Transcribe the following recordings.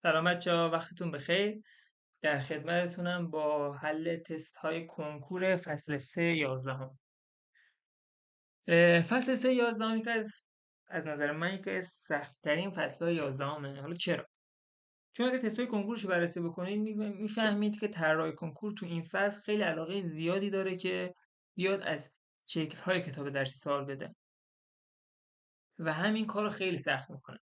سلام بچه‌ها، وقتتون بخیر. در خدمتتونم با حل تست های کنکور فصل 3 11. فصل 3 11 یکی از نظر من یکی از سخت‌ترین فصل های 11. حالا چرا؟ چون اگه تست های کنکورش رو بررسی بکنید میفهمید که طراح کنکور تو این فصل خیلی علاقه زیادی داره که بیاد از شکل های کتاب درسی سوال بده و همین کار رو خیلی سخت میکنه.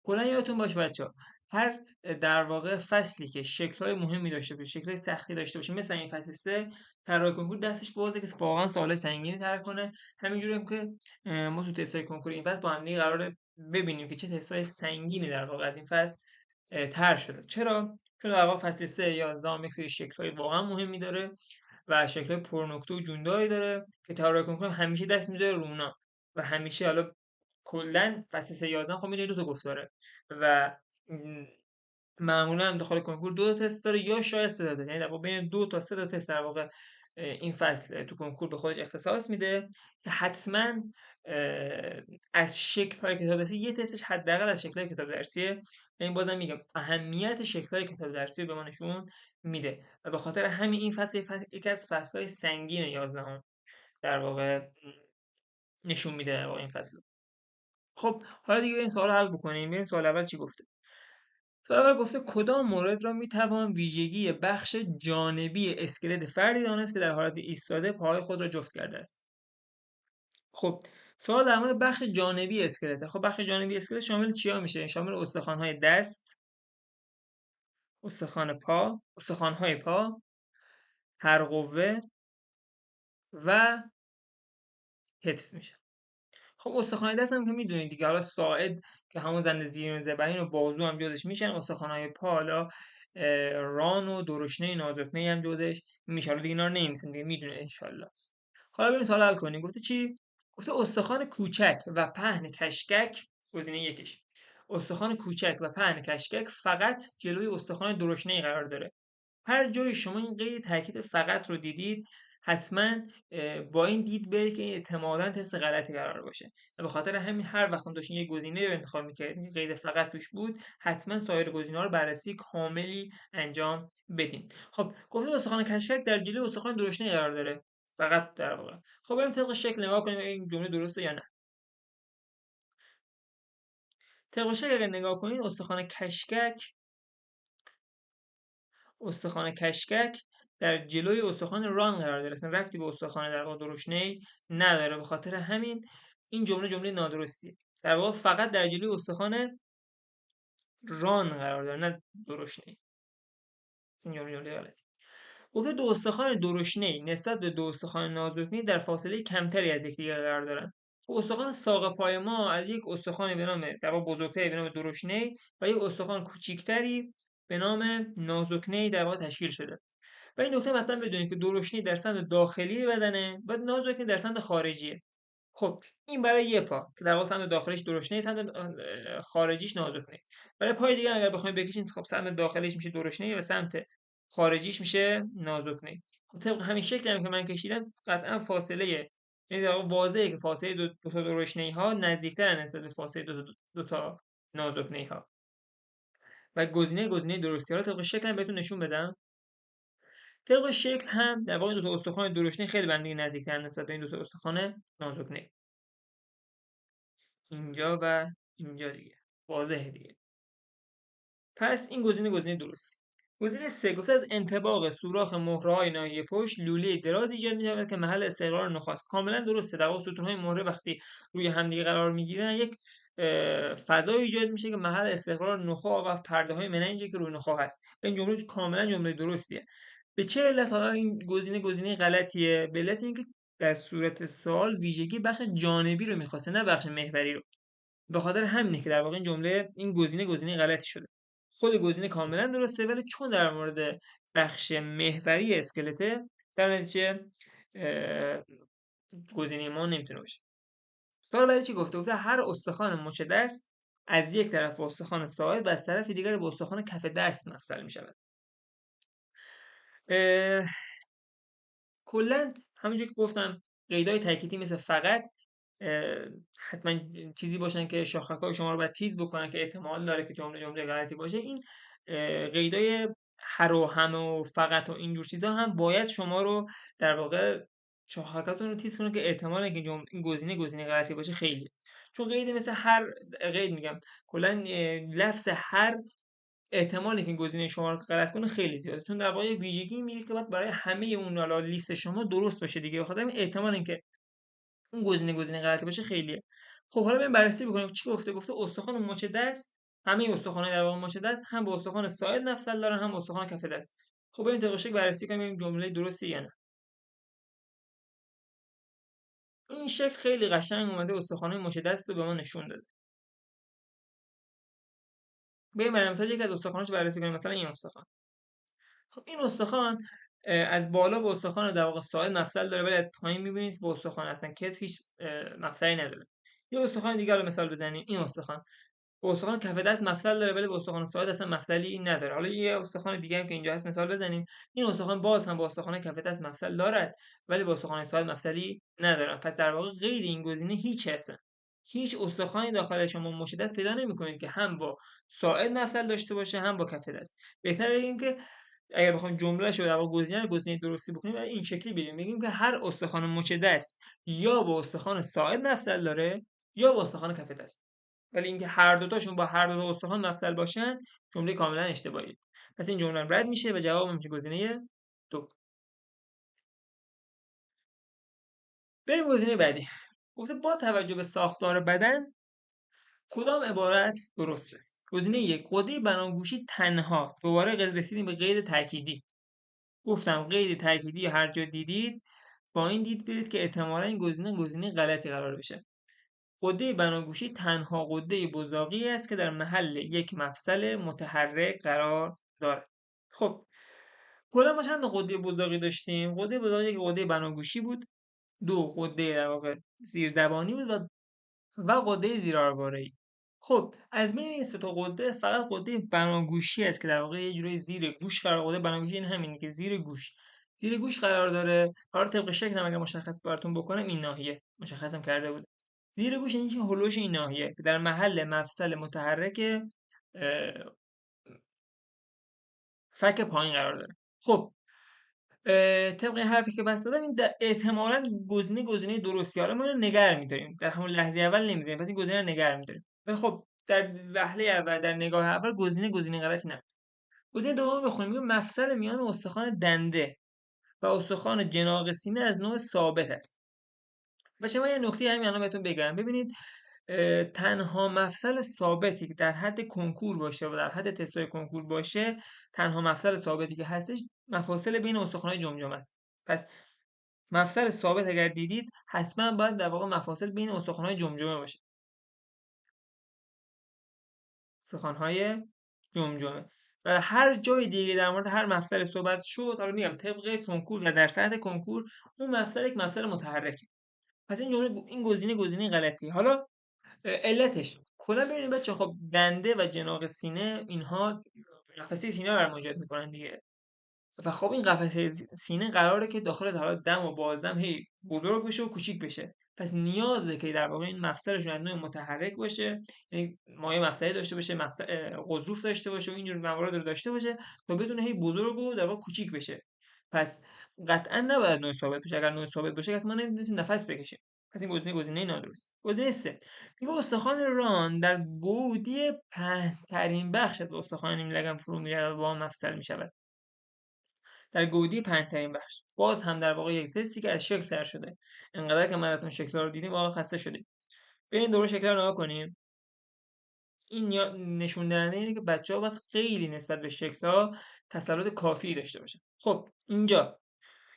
کلا یادتون باشه بچه‌ها، هر در واقع فصلی که شکل‌های مهمی داشته باشه، شکل‌های سختی داشته باشه، مثل این فصل 3 طراح کنکور دستش بازه که واقعا سوالای سنگینی طرح کنه. همینجوری هم که ما تو تست‌های کنکور این فصل با هم دیگه قراره ببینیم که چه تست‌های سنگینی در واقع از این فصل طرح شده. چرا؟ چون در واقع فصل 3 11 یک سری شکل‌های واقعا مهمی داره و شکل‌های پرنکته و جونداری داره که طراح کنکور همیشه دست می‌ذاره رو اونا و همیشه حالا کلا فصل 3 11 خب میدونی دو تا گفتاره و م، معمولا هم داخل کنکور دو تا تست داره یا شاید سه تا تست، یعنی در واقع بین دو تا سه تا تست در واقع این فصل تو کنکور به خودش اختصاص میده که حتما از شکل های کتاب درسی یه تستش حداقل از شکل های کتاب درسیه. این بازم میگم اهمیت شکل های کتاب درسی رو به ما نشون میده و به خاطر همین این یکی از فصل های سنگین 11 در واقع نشون میده در واقع این فصل. خب حالا دیگه این سوال حل بکنیم. ببین سوال اول چی گفته. سوال اول گفته کدام مورد را میتوان ویژگی بخش جانبی اسکلت فردی دانست که در حالت ایستاده پاهای خود را جفت کرده است. خب سوال در مورد بخش جانبی اسکلته. خب بخش جانبی اسکلت شامل چیا میشه؟ شامل استخوان‌های دست، استخوان پا، استخوان‌های پا، حرقوه و کتف میشه. خب استخوان دست هم که میدونید دیگه، حالا ساعد که همون زند زیرین زبرین و بازو هم جزش میشن. استخوان‌های پا حالا ران و درشنه نازکنه هم جزش میشه. حالا دیگه اینا رو نمی‌نویسیم دیگه، میدونه انشالله. حالا بریم سوال حل کنیم. گفته چی؟ گفته استخوان کوچک و پهن کشکک. گزینه یکش استخوان کوچک و پهن کشکک فقط جلوی استخوان درشنه قرار داره. هر جای شما این قید تاکید فقط رو دیدید، حتما با این دید برید که این احتمالاً تست غلطی قرار باشه و به خاطر همین هر وقت هم داشتین یه گزینه رو انتخاب میکردین قید فقط توش بود، حتما سایر گزینه‌ها رو بررسی کاملی انجام بدین. خب گفته استخوان کشکک در جلوی استخوان درشنه قرار داره، فقط در واقع. خب بریم طبق شکل نگاه کنیم این جمله درسته یا نه. طبق شکل اگه نگاه کنید استخوان کشکک در جلوی استخوان ران قرار داره، اصلا ربطی به استخوان در واقع درشنه نداره. به خاطر همین این جمله نادرستیه. در واقع فقط در جلوی استخوان ران قرار داره، نه درشنه. این جمله غلطی. گفته دو استخوان درشنه نسبت به دو استخوان نازکنی در فاصله کمتری از یکدیگر قرار دارند. خب استخوان ساق پای ما از یک استخوان به نام در واقع بزرگتری به نام درشنه و یک استخوان کوچیکتری به نام نازکنه در واقع تشکیل شده. و این نکته مثلا بدونید که درشنی در سمت داخلی بدنه و نازکی در سمت خارجیه. خب این برای یه پا که در واقع سمت داخلیش درشنی، سمت خارجیش نازکنه. برای پای دیگه اگر بخواید بکشید، خب سمت داخلیش میشه درشنی و سمت خارجیش میشه نازکنه. خب طبق همین شکلی هم که من کشیدم قطعا فاصله، یعنی در واقع واضحه که فاصله دو تا درشنی ها نزدیکتر نسبت به فاصله دو تا نازکنه ها و گزینه درستی. حالا طبق شکل هم بهتون نشون بدم. طبق شکل هم در واقع دو تا استخوان درشنی خیلی به هم دیگه نزدیک‌ترن نسبت به این دو تا استخوان نازک. اینجا و اینجا دیگه واضحه دیگه. پس این گزینه درستی. گزینه سه گفته از انطباق سوراخ مهره‌های ناحیه پشت لوله دراز ایجاد می‌شود که محل استقرار نخاست. کاملا درسته. در واقع ستون‌های مهره وقتی روی همدیگه قرار می‌گیرن یک فضای ایجاد میشه که محل استقرار نخاع و پرده‌های مننجی که روی نخاع هست. این جمله کاملا جمله درستیه. به چه علت حالا این گزینه غلطیه؟ به علت اینکه در صورت سوال ویژگی بخش جانبی رو می‌خواسته، نه بخش محوری رو. به خاطر همینه که در واقع این گزینه غلطی شده. خود گزینه کاملا درسته ولی چون در مورد بخش محوری اسکلته، در نتیجه اه، گزینه ما نمیتونه باشه. سوال بعدی چی گفته؟ گفته هر استخوان مچ دست از یک طرف به استخوان ساعد و از طرف دیگر به استخوان کف دست مفصل می شود. کلا همونجوری که گفتم قیدای تأکیدی مثل فقط حتما چیزی باشن که شاخک‌های شما رو باید تیز بکنن که احتمال داره که جمله غلطی باشه. این قیدای هر و هم و فقط و اینجور چیزا هم باید شما رو در واقع شاخکاتون رو تیز کنه که احتمال اینکه این گزینه غلطی باشه خیلی. چون قید مثل هر قید میگم کلا لفظ هر احتمالی که این گزینه شما رو غلط کنه خیلی زیاده، چون در واقع یه ویژگی میگه که باید برای همه اون حالا لیست شما درست باشه دیگه، بخاطر همین احتمال اینکه اون گزینه غلطی باشه خیلیه. خب حالا بریم بررسی بکنیم چی گفته استخوان مچ دست، همه استخوان‌های در واقع مچ دست هم به استخوان ساعد مفصل دارن هم به استخوان کف دست. خب بریم طبق شکل بررسی کنیم ببینیم جمله درسته یا نه. این شکل خیلی قشنگ اومده استخوان‌های مچ دست رو به ما نشون داده. بریم برای مثال یکی از استخوان‌هاش بررسی کنیم، مثلا این استخوان. خب این استخوان از بالا به استخوان در واقع ساعد مفصل داره، ولی از پایین می‌بینید که به استخوان اصلا کتف هیچ مفصلی نداره. یه استخوان دیگه رو مثال بزنیم، این استخوان به استخوان کف دست مفصل داره ولی به استخوان ساعد اصلا مفصلی نداره. حالا یه استخوان دیگه هم که اینجا هست مثال بزنیم، این استخوان باز هم با استخوان کف دست مفصل دارد ولی با استخوان ساعد مفصلی نداره. پس در واقع قید این گزینه هیچ هستن، هیچ استخوانی داخل شما مچ دست پیدا نمی‌کنید که هم با ساعد مفصل داشته باشه هم با کف دست. بهتره بگیم که اگر بخوایم جمله‌شو در واقع گزینه درستی بکنیم برای این شکلی بگیم که هر استخوان مچ دست یا با استخوان ساعد مفصل داره یا با استخوان کف دست. ولی اینکه هر دو تاشون با هر دو تا استخوان مفصل باشن جمله کاملا اشتباهی. پس این جمله رد میشه و جواب میشه گزینه دو. بریم گزینه بعدی. گفته با توجه به ساختار بدن کدام عبارت درست است؟ گزینه یک قده بناگوشی تنها، دوباره رسیدیم به قید تأکیدی. گفتم قید تأکیدی هر جا دیدید با این دید برید که احتمالا این گزینه غلطی قرار بشه. غده بناگوشی تنها غده بزاقی است که در محل یک مفصل متحرک قرار دارد. خب کلا ما چند تا غده بزاقی داشتیم؟ غده بزاقی که غده بناگوشی بود، دو غده در واقع زیرزبانی بود و غده زیرآرواره‌ای. خب از بین این سه تا غده فقط غده بناگوشی است که در واقع یه جوری زیر گوش قرار، غده بناگوشی این همینه که زیر گوش قرار داره. حالا طبق شکل هم اگر مشخص براتون بکنم این ناحیه مشخصم کرده بود. زیر گوش یعنی که هولوش این ناحیه که در محل مفصل متحرک فک پایین قرار داره. خب طبق این حرفی که بس دادم این احتمالاً گزینه درستی، حالا ما رو نگه می‌داریم در همون لحظه اول نمی‌ذاریم، پس این گزینه رو نگه می‌داریم. ولی خب در وهله اول در نگاه اول گزینه غلطی نبود. گزینه دوم بخونیم، میگه مفصل میان استخوان دنده و استخوان جناق سینه از نوع ثابت است. و شما یه نکته همین الان بهتون بگم، ببینید تنها مفصل ثابتی که در حد کنکور باشه و در حد تست‌های کنکور باشه، تنها مفصل ثابتی که هستش مفاصل بین استخوان‌های جمجمه است. پس مفصل ثابت اگر دیدید حتما باید در واقع مفاصل بین استخوان‌های جمجمه باشه. استخوان‌های جمجمه و هر جای دیگه در مورد هر مفصل صحبت شد، حالا میگم طبق کنکور و در سطح کنکور اون مفصل یک مفصل متحرکه. پس این گزینه غلطی. حالا علتش کلا ببینید بچه، خب دنده و جناق سینه اینها قفسه سینه رو برمجیت میکنن دیگه و خب این قفسه سینه قراره که داخل حالا دم و بازدم هی بزرگ بشه و کوچیک بشه. پس نیازه که در واقع این مفصلشون از نوع متحرک باشه، یعنی مایع مفصلی داشته باشه، مفصل غضروف داشته باشه و اینجور موارد رو داشته باشه تا بدون هی بزرگ و در واقع کوچیک بشه. پس قطعا نباید نوع ثابت باشه. اگر نوع ثابت باشه اصلا ما نمیتونیم نفس بکشیم. پس این گزینه نادرست. گزینه سه میگه استخوان ران در گودی پهن‌ترین بخش از استخوان نیم لگن فرو میرود و با آن مفصل میشود. در گودی پهن‌ترین بخش باز هم در واقع یک تستی که از شکل تر شده. انقدر که مراتون شکل‌ها رو دیدیم واقعا خسته شدیم. بریم دوباره شکل‌ها رو نگاه کنیم. این نشون دهنده اینه که بچه‌ها باید خیلی نسبت به شکل‌ها تسلط کافی داشته باشن. خب اینجا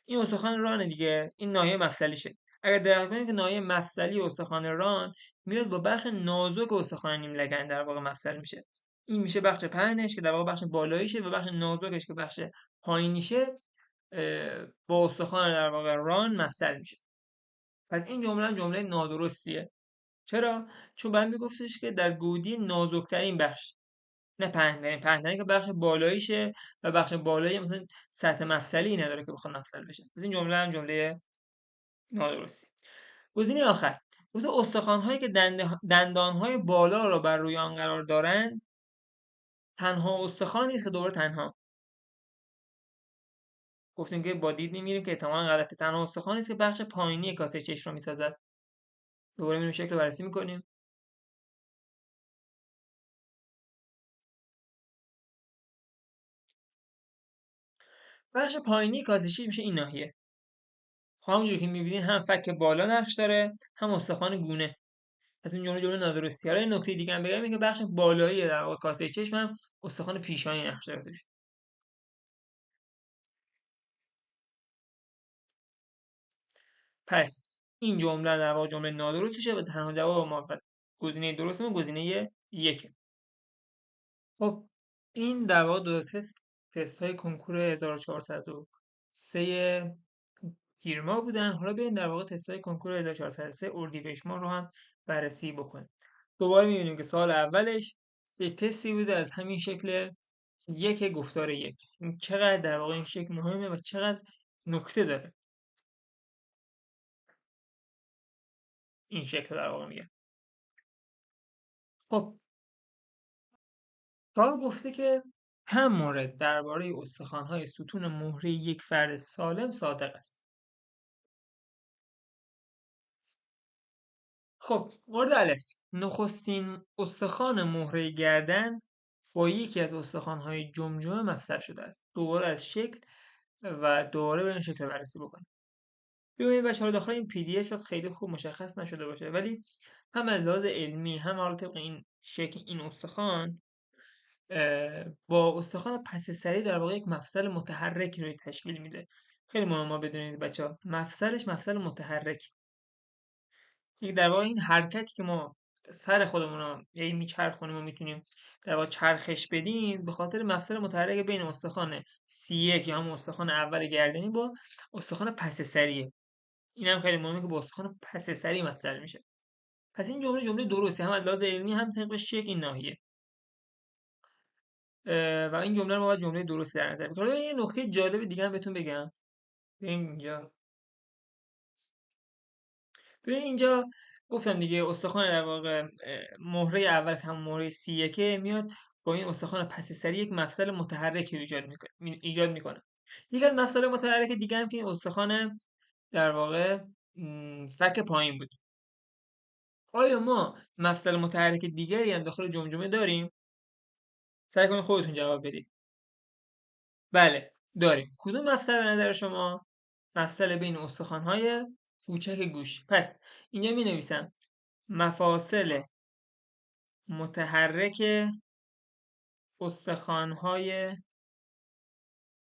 این استخوان ران دیگه، این ناحیه مفصلیشه. اگر دقت کنید که ناحیه مفصلی استخوان ران میاد با بخش نازک استخوان نیم لگن در واقع مفصل میشه. این میشه بخش پهنش که در واقع بخش بالاییشه و بخش نازکش که بخش پایینیشه با استخوان در واقع ران مفصل میشه. پس این جمله هم جمله نادرستیه. چرا؟ چون بعد میگفتش که در گودی نازکترین بخش، نه پهن‌ترین که بخش بالاییشه و بخش بالایی مثلا سطح مفصلی نداره که بخواد مفصل بشه. پس این جمله هم جمله نادرستی. گزینه آخر گفته استخوان‌هایی که دندان‌های بالا را بر روی آن قرار دارند تنها استخوانی است که دوباره تنها. گفتیم که با دید می‌میریم که احتمالاً غلطه. تنها استخوانی است که بخش پایینی کاسه چشم را می‌سازد. دوباره می‌ریم شکل رو بررسی می‌کنیم. بخش پایینی کاسه چشم میشه این ناحیه. همونجوری که می‌بینید هم فک بالا نقش داره، هم استخوان گونه. پس این جمله نادرستی. حالا یه نکته دیگه هم بگم، اینه که بخش بالایی در واقع کاسه چشم هم استخوان پیشانی نقش داره توش. پس این جمله در واقع جمله نادرستیه و تنها جواب ما گزینه درستمون گزینه یکه. خب این در واقع دو تا تست های کنکور 1403 تیر ماه بودن. حالا بریم در واقع تست های کنکور 1403 اردیبهشت ماه رو هم بررسی بکنیم. دوباره می‌بینیم که سال اولش یک تستی بوده از همین شکل یک گفتار یک. این چقدر در واقع این شکل مهمه و چقدر نکته داره این شکل در واقع میگه. خب کار گفته که هم مورد درباره استخوان‌های ستون مهره یک فرد سالم صادق است. خب مورد الف، نخستین استخوان مهره گردن با یکی از استخوان‌های جمجمه مفصل شده است. دوباره از شکل و دوباره بریم شکل رو بررسی بکنیم. ببینید بچه ها داخل این PDF شاید خیلی خوب مشخص نشده باشه، ولی هم از لحاظ علمی هم حالا طبق این شکل این استخوان با استخوان پس سری در واقع یک مفصل متحرک رو تشکیل میده. خیلی مهمه ما بدونید بچه ها مفصلش مفصل متحرک، یعنی در واقع این حرکتی که ما سر خودمون رو یعنی میچرخونیم و میتونیم در واقع چرخش بدیم به خاطر مفصل متحرک بین استخوان C1 یا هم استخوان اول گردنی با استخوان پس سریه. این هم خیلی مهمه که با استخوان پس سری مفصل میشه. پس این جمله درسته هم از لحاظ علمی هم طبق شکل این ناحیه و این جمله رو ما باید جمله درستی در نظر بگیریم. حالا یه نکته جالب دیگه هم بهتون بگم. ببین اینجا، اینجا گفتم دیگه استخوان در واقع مهره اول که هم مهره C1 میاد با این استخوان پس سری یک مفصل متحرک رو ایجاد میکنه. یک از مفصل متحرک دیگه هم که این استخوان در واقع فک پایین بود. آیا ما مفصل متحرک دیگری هم داخل جمجمه داریم؟ سعی کنید خودتون جواب بدید. بله داریم. کدوم مفصل به نظر شما؟ مفصل بین استخوان‌های کوچک گوش. پس اینجا می نویسم مفاصل متحرک استخوان‌های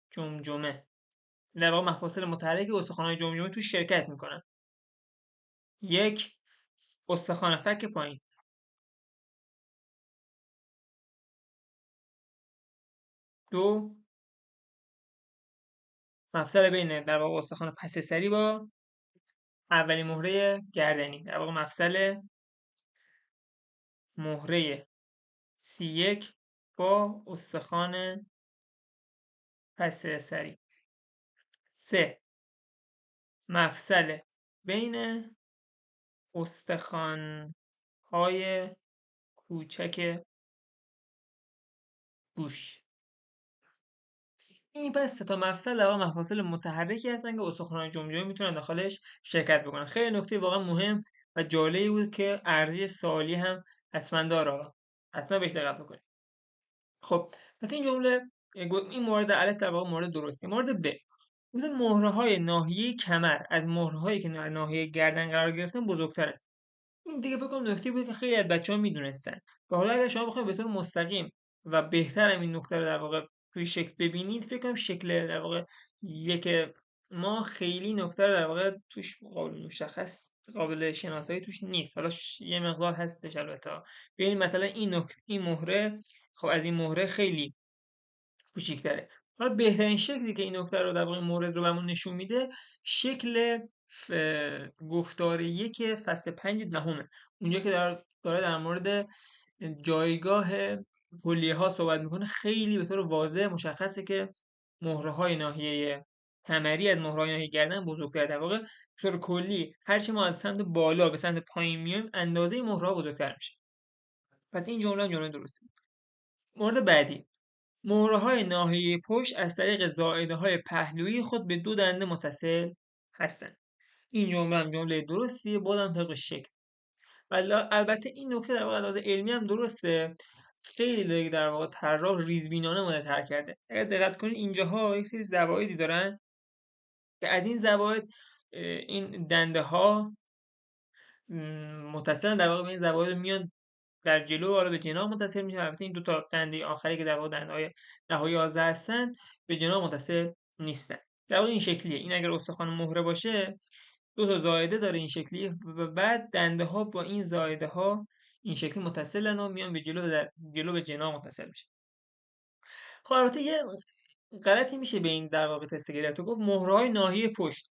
جمجمه. در واقع مفاصل متحرک استخوان‌های جمجمه تو شرکت میکنن. یک، استخوان فک پایین. دو، مفصل بین در واقع استخوان پس سری با اولین مهره گردنی. در واقع مفصل مهره C1 با استخوان پس سری. سه، مفصل بین استخوان‌های کوچک گوش. این پس سه تا مفصل در واقع مفاصل متحرکی هستن که استخوان‌های جمجمه میتونن داخلش شرکت بکنن. خیلی نکته واقعا مهم و جالبی بود که ارزش سوالی هم حتما داره. حتما بهش دقت بکنید. خب پس این جمله این مورد الف در واقع مورد درستی. مورد ب، گفته مهره‌های ناحیه کمر از مهرهایی که در ناحیه گردن قرار گرفتن بزرگتر است. این دیگه فکر کنم نکته بود که خیلی از بچه‌ها میدونستن. و حالا اگر شما بخواید به طور مستقیم و بهتر هم این نکته رو در واقع توی شکل ببینید، فکر کنم شکل در واقع یک ما خیلی نکته رو در واقع توش قابل مشخص قابل شناسایی توش نیست. حالا یه مقدار هستش البته. ببینید مثلا این مهره خب از این مهره خیلی کوچیک‌تره. حالا بهترین شکلی که این نکته رو در واقع مورد رو بهمون نشون میده شکل گفتار یک فصل 5 اونجا که داره در مورد جایگاه کلیه ها صحبت میکنه. خیلی به طور واضح مشخصه که مهره های ناحیه کمری از مهرهای ناحیه گردن بزرگتره. در واقع به طور کلی هرچی ما از سمت بالا به سمت پایین میایم اندازه مهرها بزرگتر میشه. پس این جمله هم جمله درستی. مورد بعدی، مهره‌های ناحیه پشت از طریق زائده‌های پهلویی خود به دو دنده متصل هستند. این جمله هم جمله درستیه، بازم طبق شکل. ولی البته این نکته در واقع از لحاظ علمی هم درسته. خیلی دیگه در واقع طراح ریزبینانه مدل‌طرح کرده. اگر دقت کنید اینجاها یک سری زوایدی دارن که از این زواید این دنده ها متصلن در واقع به این زواید میان در جلو، حالا به جناح متصل میشن. البته این دو تا دنده آخری که در واقع دنده های 10 و 11 هستن به جناح متصل نیستن. در واقع این شکلیه. این اگر استخوان مهره باشه دو تا زائده داره این شکلیه و بعد دنده ها با این زائده ها این شکلی متصلن و میان به جلو جلو به جناح متصل میشه. خب البته یه غلطی میشه به این در واقع تست گرفت. تو گفت مهرهای ناحیه پشت.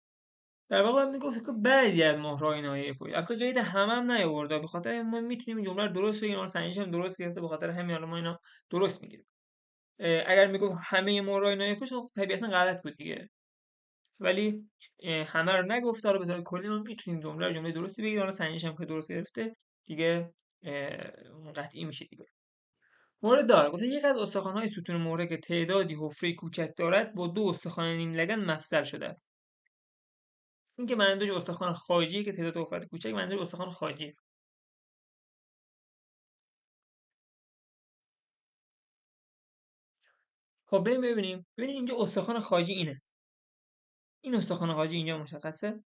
در واقع باید میگفت که بعضی از مهرهای ناحیه پشت. البته قید هم نیاورده، به خاطر ما میتونیم این جمله رو درست بگیم. اون سنجش هم درست گرفته، به خاطر همین حالا ما اینا درست میگیریم. اگر میگفت همه مهرهای ناحیه پشت خب طبیعتا غلط بود دیگه. ولی همه رو نگفته. حالا به طور کلی ما میتونیم جمله رو جمله درستی بگیریم. حالا سنجش هم که درست گرفته دیگه قطعی میشه دیگه. مورد دار گفته یک از استخوان‌های ستون مهره که تعدادی حفره کوچک دارد با دو استخوان نیم لگن مفصل شده است. این که منظورش استخوان خاجیه که تعداد حفرات کوچک، منظور استخوان خاجیه. خب بریم ببینیم اینجا استخوان خاجی اینه. این استخوان خاجی اینجا مشخصه.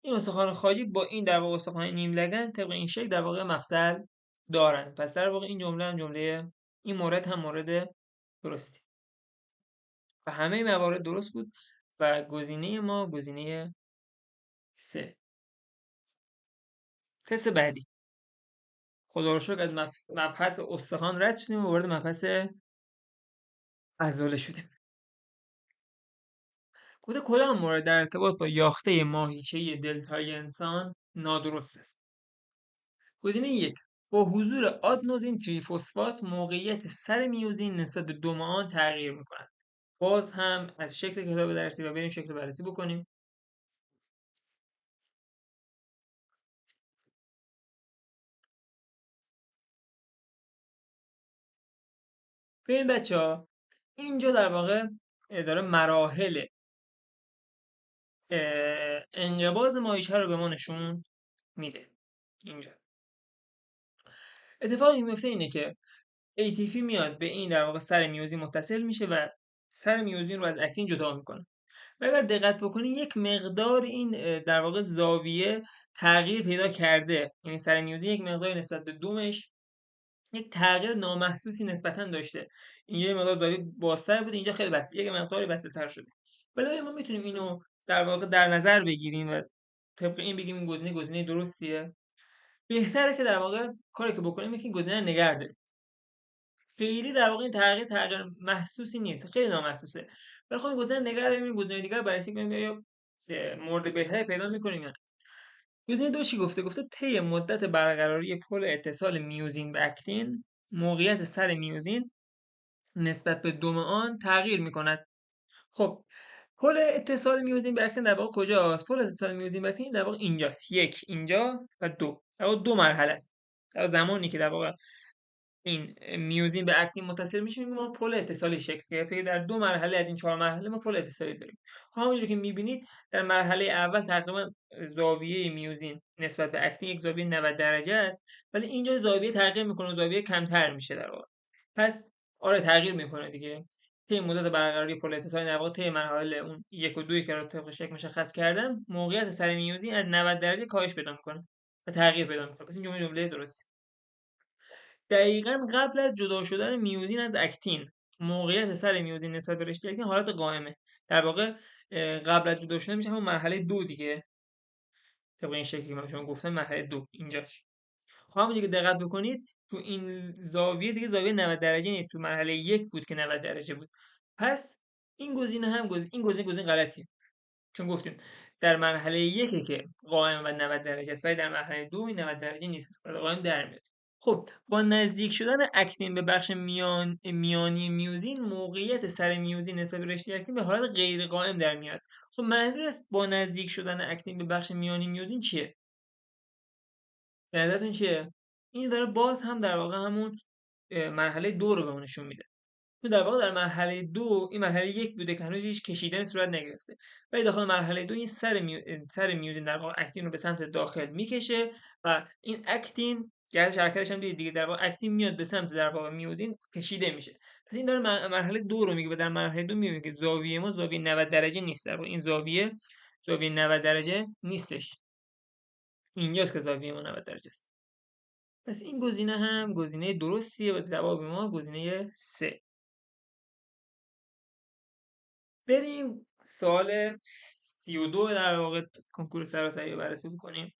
این استخوان خاجی با این در واقع استخوان نیم لگن طبق این شکل در واقع مفصل دارن. پس در واقع این جمله هم جمله، این مورد هم مورد درستی و همه موارد درست بود و گزینه ما گزینه سه. تست بعدی. خدا رو شکر از مبحث استخوان رد شدیم و وارد مبحث عضله شدیم. گفته کدام مورد در ارتباط با یاخته ماهیچه‌ای دلتای انسان نادرست است؟ گزینه یک، با حضور آدنوزین تریفسفات موقعیت سر میوزین نسبت به دم آن تغییر می‌کند. باز هم از شکل کتاب درسی و بریم شکل بررسی بکنیم. ببین بچه‌ها، اینجا در واقع داره مراحل انقباض ماهیچه رو به ما نشون میده. اینجا اتفاقی میفته اینه که ATP میاد به این در واقع سر میوزین متصل میشه و سر میوزین رو از اکتین جدا میکنه. و اگر دقت بکنی یک مقدار این در واقع زاویه تغییر پیدا کرده. یعنی سر میوزین یک مقدار نسبت به دومش یک تغییر نامحسوسی نسبتا داشته. اینجا یه مقدار زاویه بازتر بوده، اینجا خیلی بسته، یک مقداری بسته تر شده. ولی ما میتونیم اینو در واقع در نظر بگیریم و طبق این بگیم این گزینه درستیه. بهتره که در واقع کاری که بکنیم اینه که این گزینه رو نگه داریم. خیلی در واقع این تغییر محسوسی نیست، خیلی نامحسوسه. ولی خب این گزینه نگه داریم، این گزینه دیگر رو بررسی کنیم یا مورد بهتری پیدا می‌کنیم یا نه. گزینه دو چی گفته؟ گفته طی مدت برقراری پل اتصال میوزین به اکتین موقعیت سر میوزین نسبت به دم آن تغییر می‌کند. خب پل اتصال میوزین به اکتین در واقع کجاست؟ پل اتصال میوزین به اکتین در واقع اینجاست. یک اینجا و دو. در واقع دو مرحله است. در زمانی که در واقع این میوزین به اکتین متصل میشه ما پل اتصالی شکل گرفته که در دو مرحله از این چهار مرحله ما پل اتصالی داریم. خب همونجوری که میبینید در مرحله اول تقریبا زاویه میوزین نسبت به اکتین یک زاویه 90 درجه است، ولی اینجا زاویه تغییر میکنه و زاویه کمتر میشه در واقع. پس آره تغییر میکنه دیگه. طی مدت برقراری پل اتصالی در واقع طی مرحله اون یک و دوی که رو طبق شکل مشخص کردم موقعیت سر میوزین از 90 درجه کاهش پیدا میکنه و تغییر پیدا میکنه. پس این جمله درسته. دقیقا قبل از جدا شدن میوزین از اکتین موقعیت سر میوزین نسبت به رشته اکتین حالت قائمه. در واقع قبل از جدا شدن میشه همون مرحله دو دیگه. طبق این شکلی که من شما گفتم مرحله دو اینجاش. خب همونجوری که دقت بکنید تو این زاویه دیگه زاویه 90 درجه نیست، تو مرحله یک بود که 90 درجه بود. پس این گزینه هم گزینه غلطیه. چون گفتیم در مرحله یکی که قائم و 90 درجه است ولی در مرحله دو 90 درجه نیست، قائم در میاد. خب با نزدیک شدن اکتین به بخش میانی میوزین، موقعیت سر میوزین نسبت به رشته اکتین به حالت غیر قائم در میاد. خب منظور است با نزدیک شدن اکتین به بخش میانی میوزین چیه؟ به نظرتون چیه؟ این داره باز هم در واقع همون مرحله دو رو به ما نشون میده. تو در واقع در مرحله دو، این مرحله یک بوده که هنوز هیچ کشیدن صورت نگرفته، ولی داخل مرحله دو این سر میوزین در واقع اکتین رو به سمت داخل میکشه و این اکتین گردش حرکتش هم دیگه در واقع اکتین میاد به سمت در واقع میوزین کشیده میشه. پس این داره مرحله دو رو میگه و در مرحله دو میگه که زاویه ما زاویه 90 درجه نیست، در واقع این زاویه 90 درجه نیستش، اینجاست که زاویه ما 90 درجه است. پس این گزینه هم گزینه درستیه و جواب ما گزینه سه. بریم سوال 32 در واقع کنکور سراسری رو بررسی بکنیم.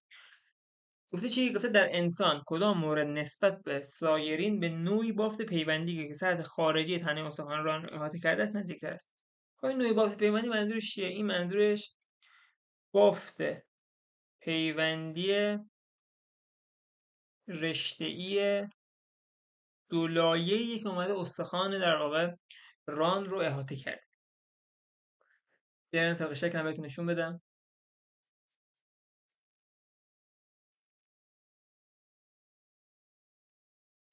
گفته چی؟ گفته در انسان کدام مورد نسبت به سایرین به نوعی بافت پیوندی که سطح خارجی تنه استخوان را احاطه کرده است نزدیکتر است. خب این نوعی بافت پیوندی منظورش چیه؟ این منظورش بافت پیوندی رشته‌ای دولایه‌ای که اومده استخوان در واقع ران رو احاطه کرده. بیاین تا شکل بهتون نشون بدم.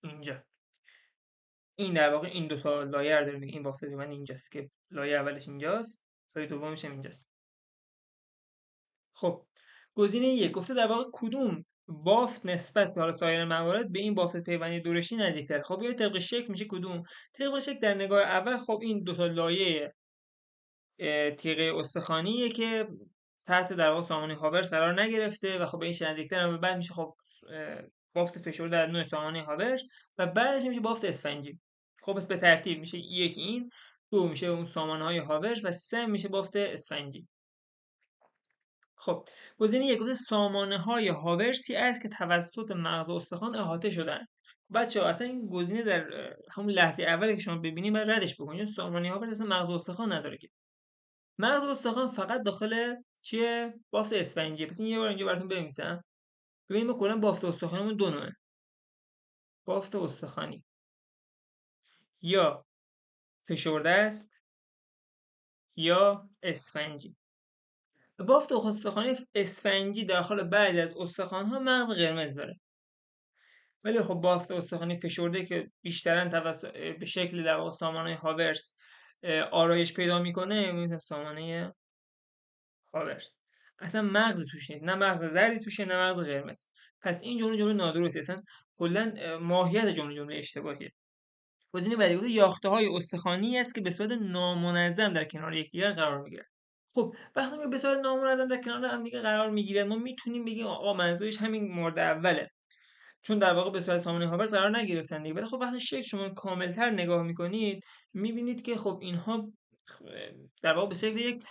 اینجا این در واقع این دو تا لایه رو داره میگه، این بافت من اینجاست که لایه اولش اینجاست، لایه دومش هم اینجاست. خب گزینه یک گفته در واقع کدوم بافت نسبت به حالا سایر موارد به این بافت پیوندی دورشی نزدیکتر. خب یا طبق شکل میشه کدوم؟ طبق شکل در نگاه اول خب این دو تا لایه تیغه استخوانیه که تحت در واقع سامانه هاورس قرار نگرفته و خب به این نزدیکتر هم بعد میشه خب بافت فشرده در نوع سامانه هاورس و بعدش میشه بافت اسفنجی. خب پس به ترتیب میشه یک این، دو میشه اون سامانه های هاورس و سه میشه بافت اسفنجی. خب گزینه یک گزینه سامانه های هاورسی است که توسط مغز استخوان احاطه شدن. بچه ها اصلا این گزینه در همون لحظه اولی که شما ببینید باید ردش بکنید. سامانه هاورس اصلا مغز استخوان نداره که. مغز استخوان فقط داخل چیه؟ بافت اسفنجی. پس این یه بار اینجا براتون بنویسم. ببینید ما کلا بافت استخوانمون دو نوعه. بافت استخوانی یا فشرده است یا اسفنجی. بافت استخوانی اسفنجی داخل بعضی از استخوان‌ها مغز قرمز داره. ولی خب بافت استخوانی فشرده که بیشترا به شکل در واقع سامانه هاورس آرایش پیدا میکنه، مثل سامانه هاورس اصلا مغز توش نیست، نه مغز زردی توشه نه مغز قرمز. پس این جمله نادرستی، اصلا کلا ماهیت جمله اشتباهیه. گزینه بعدی گفته یاخته های استخوانی است که به صورت نامنظم در کنار یکدیگر قرار میگیرند. خب وقتی میگه به صورت نامنظم در کنار هم دیگه قرار میگیرند، ما میتونیم بگیم آقا منظورش همین مورد اوله، چون در واقع به صورت سامانه هاورس قرار نگرفتن دیگه. ولی خب وقتی شکل شما کاملتر نگاه میکنید میبینید که خب اینها در واقع به شکل یک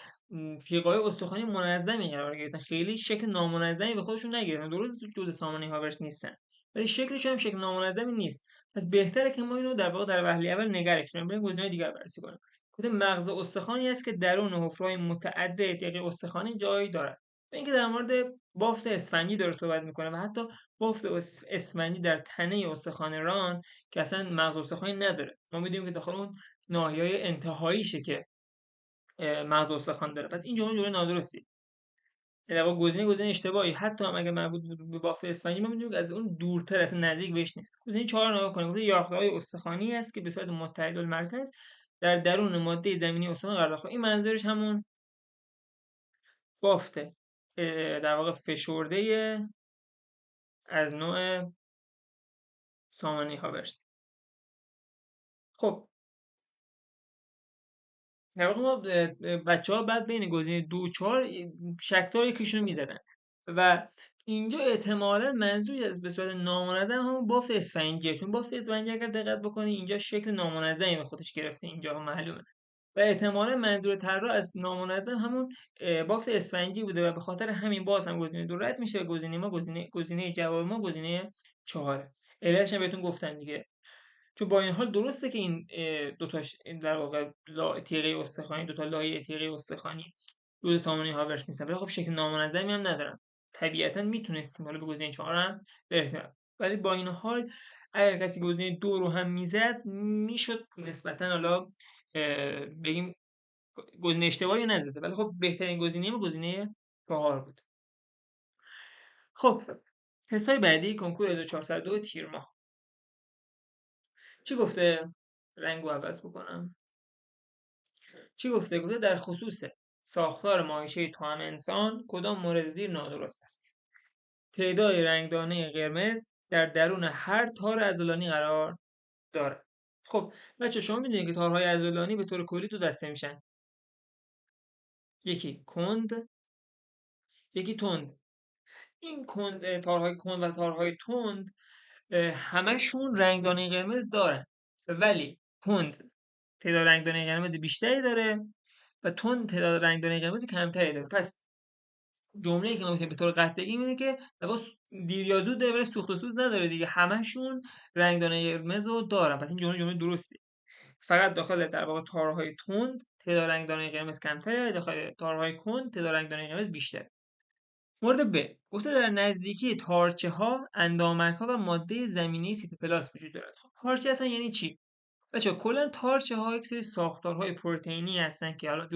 پیقای استخوانی منظمی قرار گرفتن، خیلی شکل نامنظمی به خودشون نگرفتن. درسته تو جزء سامانه هاورس نیستن ولی شکلشون هم شکل نامنظمی نیست. پس بهتره که ما اینو در واقع در وهله اول نگرش داریم، بریم گزینه دیگر بررسی کنیم. گفته مغز استخوانی است که درون حفره‌های متعدد یقه استخوانی جای دارد. و اینکه در مورد بافت اسفنجی داره صحبت میکنه و حتی بافت اسفنجی در تنه استخوان ران که اصلا مغز استخوانی نداره. ما میدونیم که داخل اون ناحیه‌های انتهاییشه که مغز استخوان داره. پس این جمله نادرستی، در واقع گزینه اشتباهی. حتی هم اگه مربوط به بافت اسفنجی ما میدونیم که از اون دورتر، اصلا نزدیک بهش نیست. گزینه 4 نگاه کنیم. گفته یافته‌های استخوانی است که به صورت متحد المرکز در درون ماده زمینی استخوان قرار دارد. این منظورش همون بافت در واقع فشرده از نوع سامانه هاورس. خب در واقع ما بچه ها بعد بین گزینه 2 و 4 شک‌دار یکیشون رو میزدن و اینجا احتمالا منظور از به صورت نامنظم همون بافت اسفنجیه، چون بافت اسفنجی اگر دقت بکنی اینجا شکل نامنظمی به خودش گرفته، اینجا معلومه و احتمالا منظور طراح از نامنظم همون بافت اسفنجی بوده و به خاطر همین باز هم گزینه 2 رد میشه و گزینه ما گزینه جواب ما گزینه 4. علتش هم بهتون گفتم دیگه. چون با این حال درسته که این دو تا در واقع تیغه استخوانی، دو تا لایه تیغه استخوانی جزء سامانه هاورس نیستن، ولی خب شکل نامنظمی هم ندارن. طبیعتا میتونستیم حالا به گزینه 4 هم برسیم. ولی با این حال اگر کسی گزینه 2 رو هم میزد میشد نسبتا حالا بگیم گزینه اشتباهی نزده، ولی خب بهترین گزینه ما گزینه 4 بود. خب تست‌های بعدی کنکور 1402 تیر ماه چی گفته؟ رنگو عوض بکنم. چی گفته؟ گفته در خصوص ساختار ماهیچه توأم انسان کدام مورد زیر نادرست است؟ تعداد رنگدانه قرمز در درون هر تار عضلانی قرار دارد. خب بچه شما میدونید که تارهای عضلانی به طور کلی دو دسته میشن، یکی کند، یکی تند. این تارهای کند و تارهای تند همشون رنگدانه قرمز دارن، ولی کند تعداد رنگدانه قرمز بیشتری داره و تند تعداد رنگدانه قرمز کمتری داره. پس جمله‌ای که ما میتونیم به طور قطع بگیم اینه که دوا دیر یا زود داره ولی سوخت و سوز نداره دیگه، همشون رنگدانه قرمز رو دارن. پس این جمله درسته. فقط داخل در واقع تارهای تند تعداد رنگدانه قرمز کمتره و داخل تارهای کند تعداد رنگدانه قرمز بیشتره. مورد ب گفته در نزدیکی تارچه ها اندامک ها و ماده زمینی سیتوپلاست وجود دارد. خب تارچه اصلا یعنی چی؟ بچه‌ها کلا تارچه ها یک سری ساختارهای پروتئینی هستن که حالا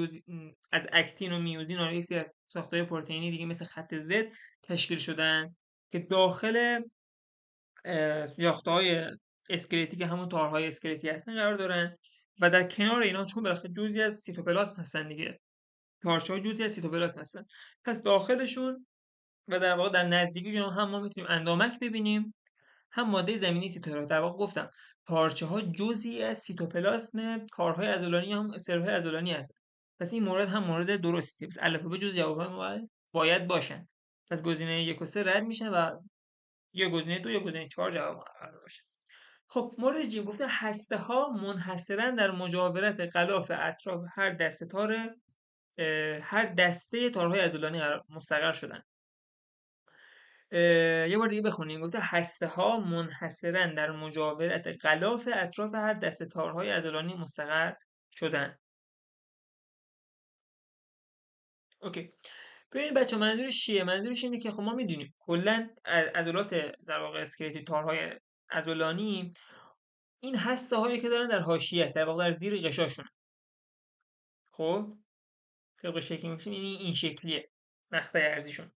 از اکتین و میوزین و یک سری از ساختارهای پروتئینی دیگه مثل خط زد تشکیل شدن که داخل یافته‌های اسکلتی که همون تارهای اسکلتی هستن قرار دارن و در کنار اینا چون بالاخره جزئی از سیتوپلاسم هستن دیگه، تارچه‌ها جزئی از سیتوپلاسم هستن. پس داخلشون و در واقع در نزدیکیشون هم ما میتونیم اندامک ببینیم، هم ماده زمینی سیتوپلاسم. در واقع گفتم پارچه‌ها جزئی از سیتوپلاسم کارهای عضلانی هم سلول‌های عضلانی هستن. پس این مورد هم مورد درستیه. پس الف جز جوابهای ما باید باشن. پس گزینه 1 و 3 رد میشن و یا گزینه 2 یا گزینه 4 جواب ما قرار باشه. خب مورد جیم گفته هسته ها منحصرا در مجاورت غلاف اطراف هر دسته تارهای عضلانی مستقر شدن. یه بار دیگه بخونیم. گفته هسته ها منحصرا در مجاورت غلاف اطراف هر دسته تارهای عضلانی مستقر شدن. اوکی. ببین بچه منظورش چیه؟ منظورش اینه که خب ما میدونیم کلا عضلات در واقع اسکلتی تارهای عضلانی این هسته هایی که دارن در حاشیه در واقع در زیر قشاشون. خب طبق شکلی میکشیم این شکلیه مقطع ارزیشون.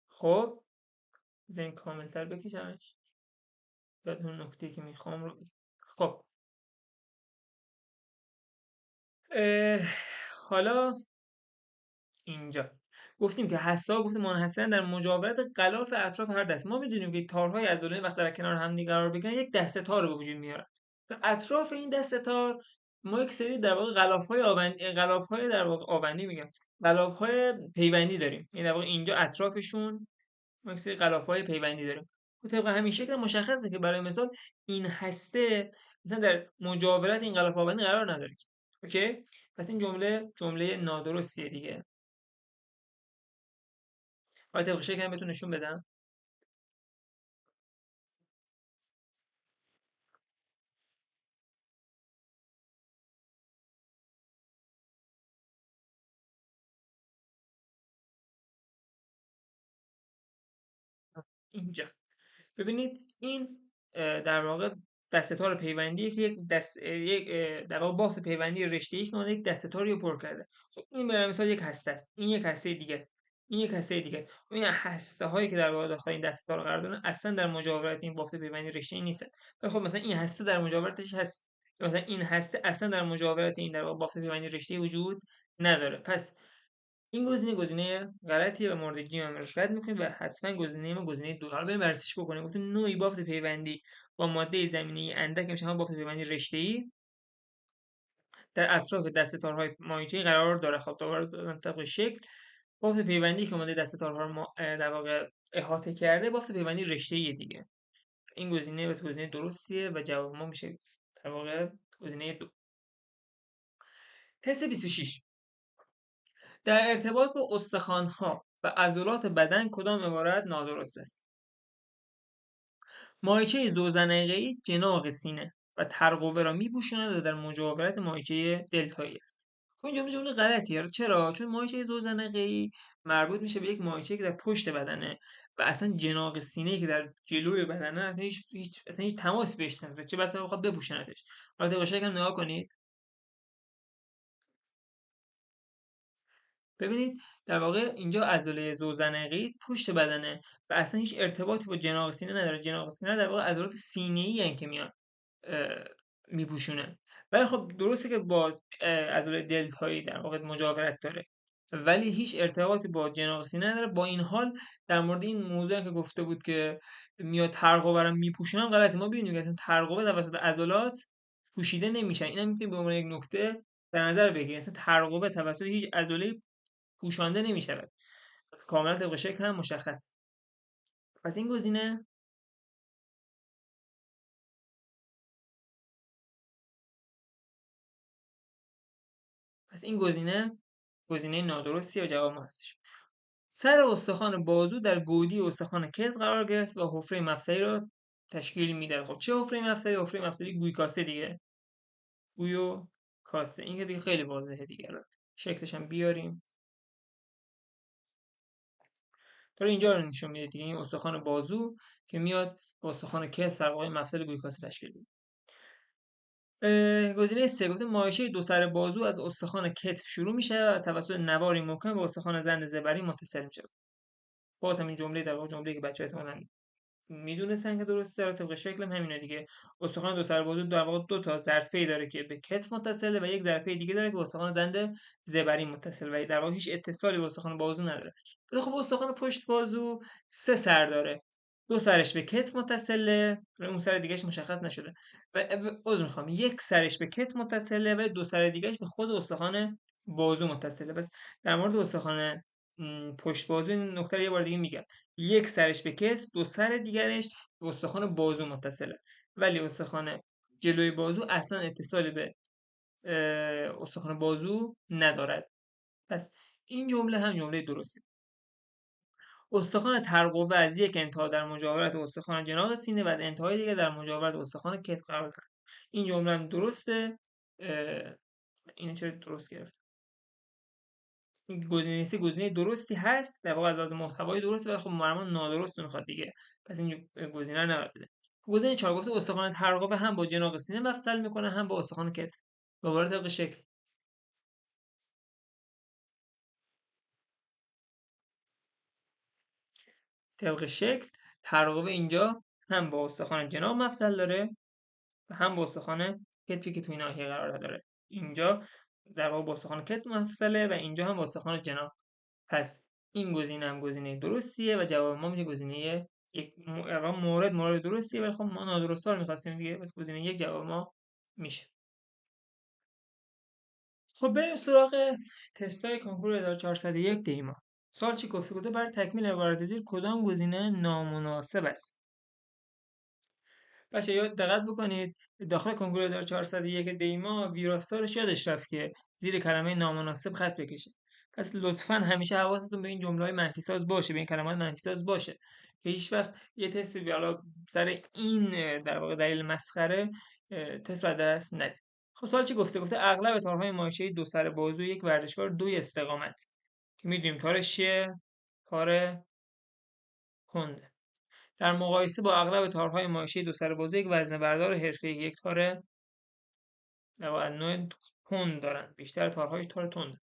خب بذارین کاملتر بکشمش تا اون نکته که میخوام رو. خب حالا اینجا گفتیم که هسته گفته منحصرا در مجاورت غلاف اطراف هر دسته. ما میدونیم که تارهای عضلانی وقتی در کنار هم دیگه قرار بگیرن یک دسته تار رو به وجود میارن. اطراف این دسته تار ما یک سری در واقع غلافهای در واقع آوندی میگم غلافهای پیوندی داریم. این در واقع اینجا اطرافشون ما یک سری غلافهای پیوندی داریم. و طبق همین شکل مشخصه که برای مثال این هسته مثلا در مجاورت این غلاف آوندی قرار نداره. اوکی؟ پس این جمله نادرستیه دیگه. حالا طبق شکل بهتون نشون بدم. اینجا ببینید این در واقع دسته تار پیوندیه که در واقع بافت پیوندی رشته‌ای که اون یک دسته تاری رو پر کرده. خب این برای مثال یک هسته است، این یک هسته دیگه است، این یک هسته دیگه است. خب این هسته هایی که در واقع داخل این دسته تار قرار دارن اصلا در مجاورت این بافت پیوندی رشته‌ای نیستن. ولی خب مثلا این هسته در مجاورتش هست، مثلا این هسته اصلا در مجاورت این در واقع بافت پیوندی رشته‌ای وجود نداره. پس این گزینه غلطیه و مورد جیم هم رد میکنیم و حتما گزینه ما گزینه 2. حالا بریم بررسیش بکنیم. گفتیم نوعی بافت پیوندی با ماده زمینی اندک میشه هم بافت پیوندی رشته‌ای در اطراف دسته تارهای ماهیچه‌ای قرار داره. خب دوباره طبق شکل بافت پیوندی که ماده دسته تارها رو در واقع احاطه کرده بافت پیوندی رشته‌ای دیگه. این گزینه واسه گزینه درستیه و جواب ما میشه در واقع گزینه 2. تست 26 در ارتباط با استخوان‌ها و عضلات بدن کدام عبارت نادرست است؟ ماهیچه دوزنقه‌ای جناح سینه و ترقوه را می‌پوشاند و در مجاورت ماهیچه دلتایی است. خب این جمله غلطیه. چرا؟ چون ماهیچه زوزنقه‌ای مربوط میشه به یک ماهیچه‌ای که در پشت بدنه و اصلا جناق سینه‌ای که در جلوی بدنه اصلا هیچ تماس بهش نداره، چه بسا بخواد بپوشونتش. حالا طبق شکل هم نگاه کنید. ببینید در واقع اینجا عضله زوزنقی پشت بدنه و اصلا هیچ ارتباطی با جناق سینه نداره. جناق سینه در واقع عضلات سینه‌ای که میان اه، میپوشونه. ولی خب درسته که با عضله دلتایی در واقع مجاورت داره، ولی هیچ ارتباطی با جناق سینه نداره. با این حال در مورد این موضوع که گفته بود که میاد ترقوه رو میپوشونن غلطه. ما ببینیم که اصلا ترقوه توسط عضلات پوشیده نمیشن. اینم میتونیم به عنوان یک نکته در نظر بگیریم. اصلا ترقوه توسط هیچ عضله پوشانده نمیشود. کاملا طبق شکل هم مشخص. پس این گزینه پس این گزینه نادرستی و جواب ما هستش. سر استخوان بازو در گودی استخوان کتف قرار گرفت و حفره مفصلی را تشکیل میدهد. خب چه حفره مفصلی؟ حفره مفصلی گوی کاسه دیگه. گوی و کاسه. این که دیگه خیلی واضحه دیگه. الان شکلش هم بیاریم. داره اینجا رو نشون میده دیگه. این استخوان بازو که میاد با استخوان کتف در واقع مفصل گوی کاسه تشکیل میده. گزینه سه گفته مایشه دو سر بازو از استخوان کتف شروع میشه و توسط نواری محکم به استخوان زند زبری متصل میشه. باز هم این جمله در واقع جمله که بچه‌ها احتمالاً میدونستن که درسته. در طبق شکل هم همینه دیگه. استخوان دو سر بازو در واقع دو تا ظرفی داره که به کتف متصله و یک ظرفه دیگه داره که به استخوان زند زبری متصل و در واقع هیچ اتصالی به استخوان بازو نداره. ولی خب استخوان پشت بازو سه سر داره. دو سرش به کتف متصله و اون سر دیگهش مشخص نشده. و عذر میخوام، یک سرش به کتف متصله و دو سر دیگهش به خود استخوان بازو متصله. بس در مورد استخوان پشت بازو این نکته رو یه بار دیگه میگم. یک سرش به کتف، دو سر دیگرش به استخوان بازو متصله. ولی استخوان جلوی بازو اصلا اتصالی به استخوان بازو ندارد. پس این جمله هم جمله درستی. استخوان ترقوه از یک انتها در مجاورت استخوان جناق سینه و از انتهای دیگر در مجاورت استخوان کتف قرار دارد. این جمله هم درسته. اه، اینو چرا درست گرفت؟ گزینه سه گزینه درستی هست در واقع از لحاظ محتوایی درسته، ولی خب مرمان نادرست میخواد دیگه. پس این گزینه رو نباید بزنیم. گزینه 4 گفته استخوان ترقوه هم با جناق سینه مفصل میکنه هم با استخوان کتف. دوباره طبق شکل. طبق شکل ترقوه اینجا هم با استخوان جناق مفصل داره و هم با استخوان کتفی که توی ناحیه قرار داره. اینجا در واقع با استخوان کتف مفصله و اینجا هم با استخوان جناح. پس این گزینه هم گزینه درستیه و جواب ما میشه گزینه یک. مورد درستیه ولی خب ما نادرستا رو می‌خواستیم دیگه. پس گزینه یک جواب ما میشه. خب بریم سراغ تستای کنکور 1401 دیما. سوال چی گفته برای تکمیل عبارت زیر کدام گزینه نامناسب است؟ بچه یاد دقت بکنید داخل کنکور 1401 دیما ویراستارش یادش رفت که زیر کلمه نامناسب خط بکشه. پس لطفا همیشه حواستون به این جمله های منفی ساز باشه، به این کلمات منفی ساز باشه که هیچ وقت یه تست حالا سر این در واقع دلیل مسخره تست رو از دست ندید. خب سوال چی گفته اغلب تارهای ماهیچه‌ای دو سر بازو یک ورزشکار دوی استقامت که میدونیم تارش چیه؟ تار کنده. در مقایسه با اغلب تارهای ماشین دو سر بازو یک وزنه‌بردار حرفه‌ای یک تار از نوع کند دارن. بیشتر تارهای تار تند.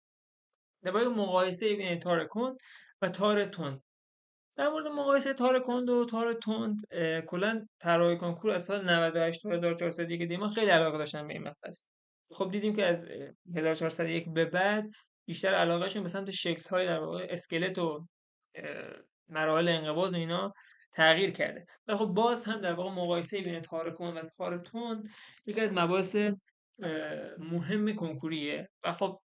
در واقع مقایسه بین تار کند و تار تند. در مورد مقایسه تار کند و تار تند کلا طراحی کنکور از سال 98 تا 1401 دیما خیلی علاقه داشتن به این مبحث. خب دیدیم که از 1401 به بعد بیشتر علاقهشون به سمت شکل‌های در واقع اسکلت و مراحل انقباض و اینا تغییر کرده. ولی خب باز هم در واقع مقایسه بین تار کند و تار تند یکی از مباحث مهم کنکوریه و خب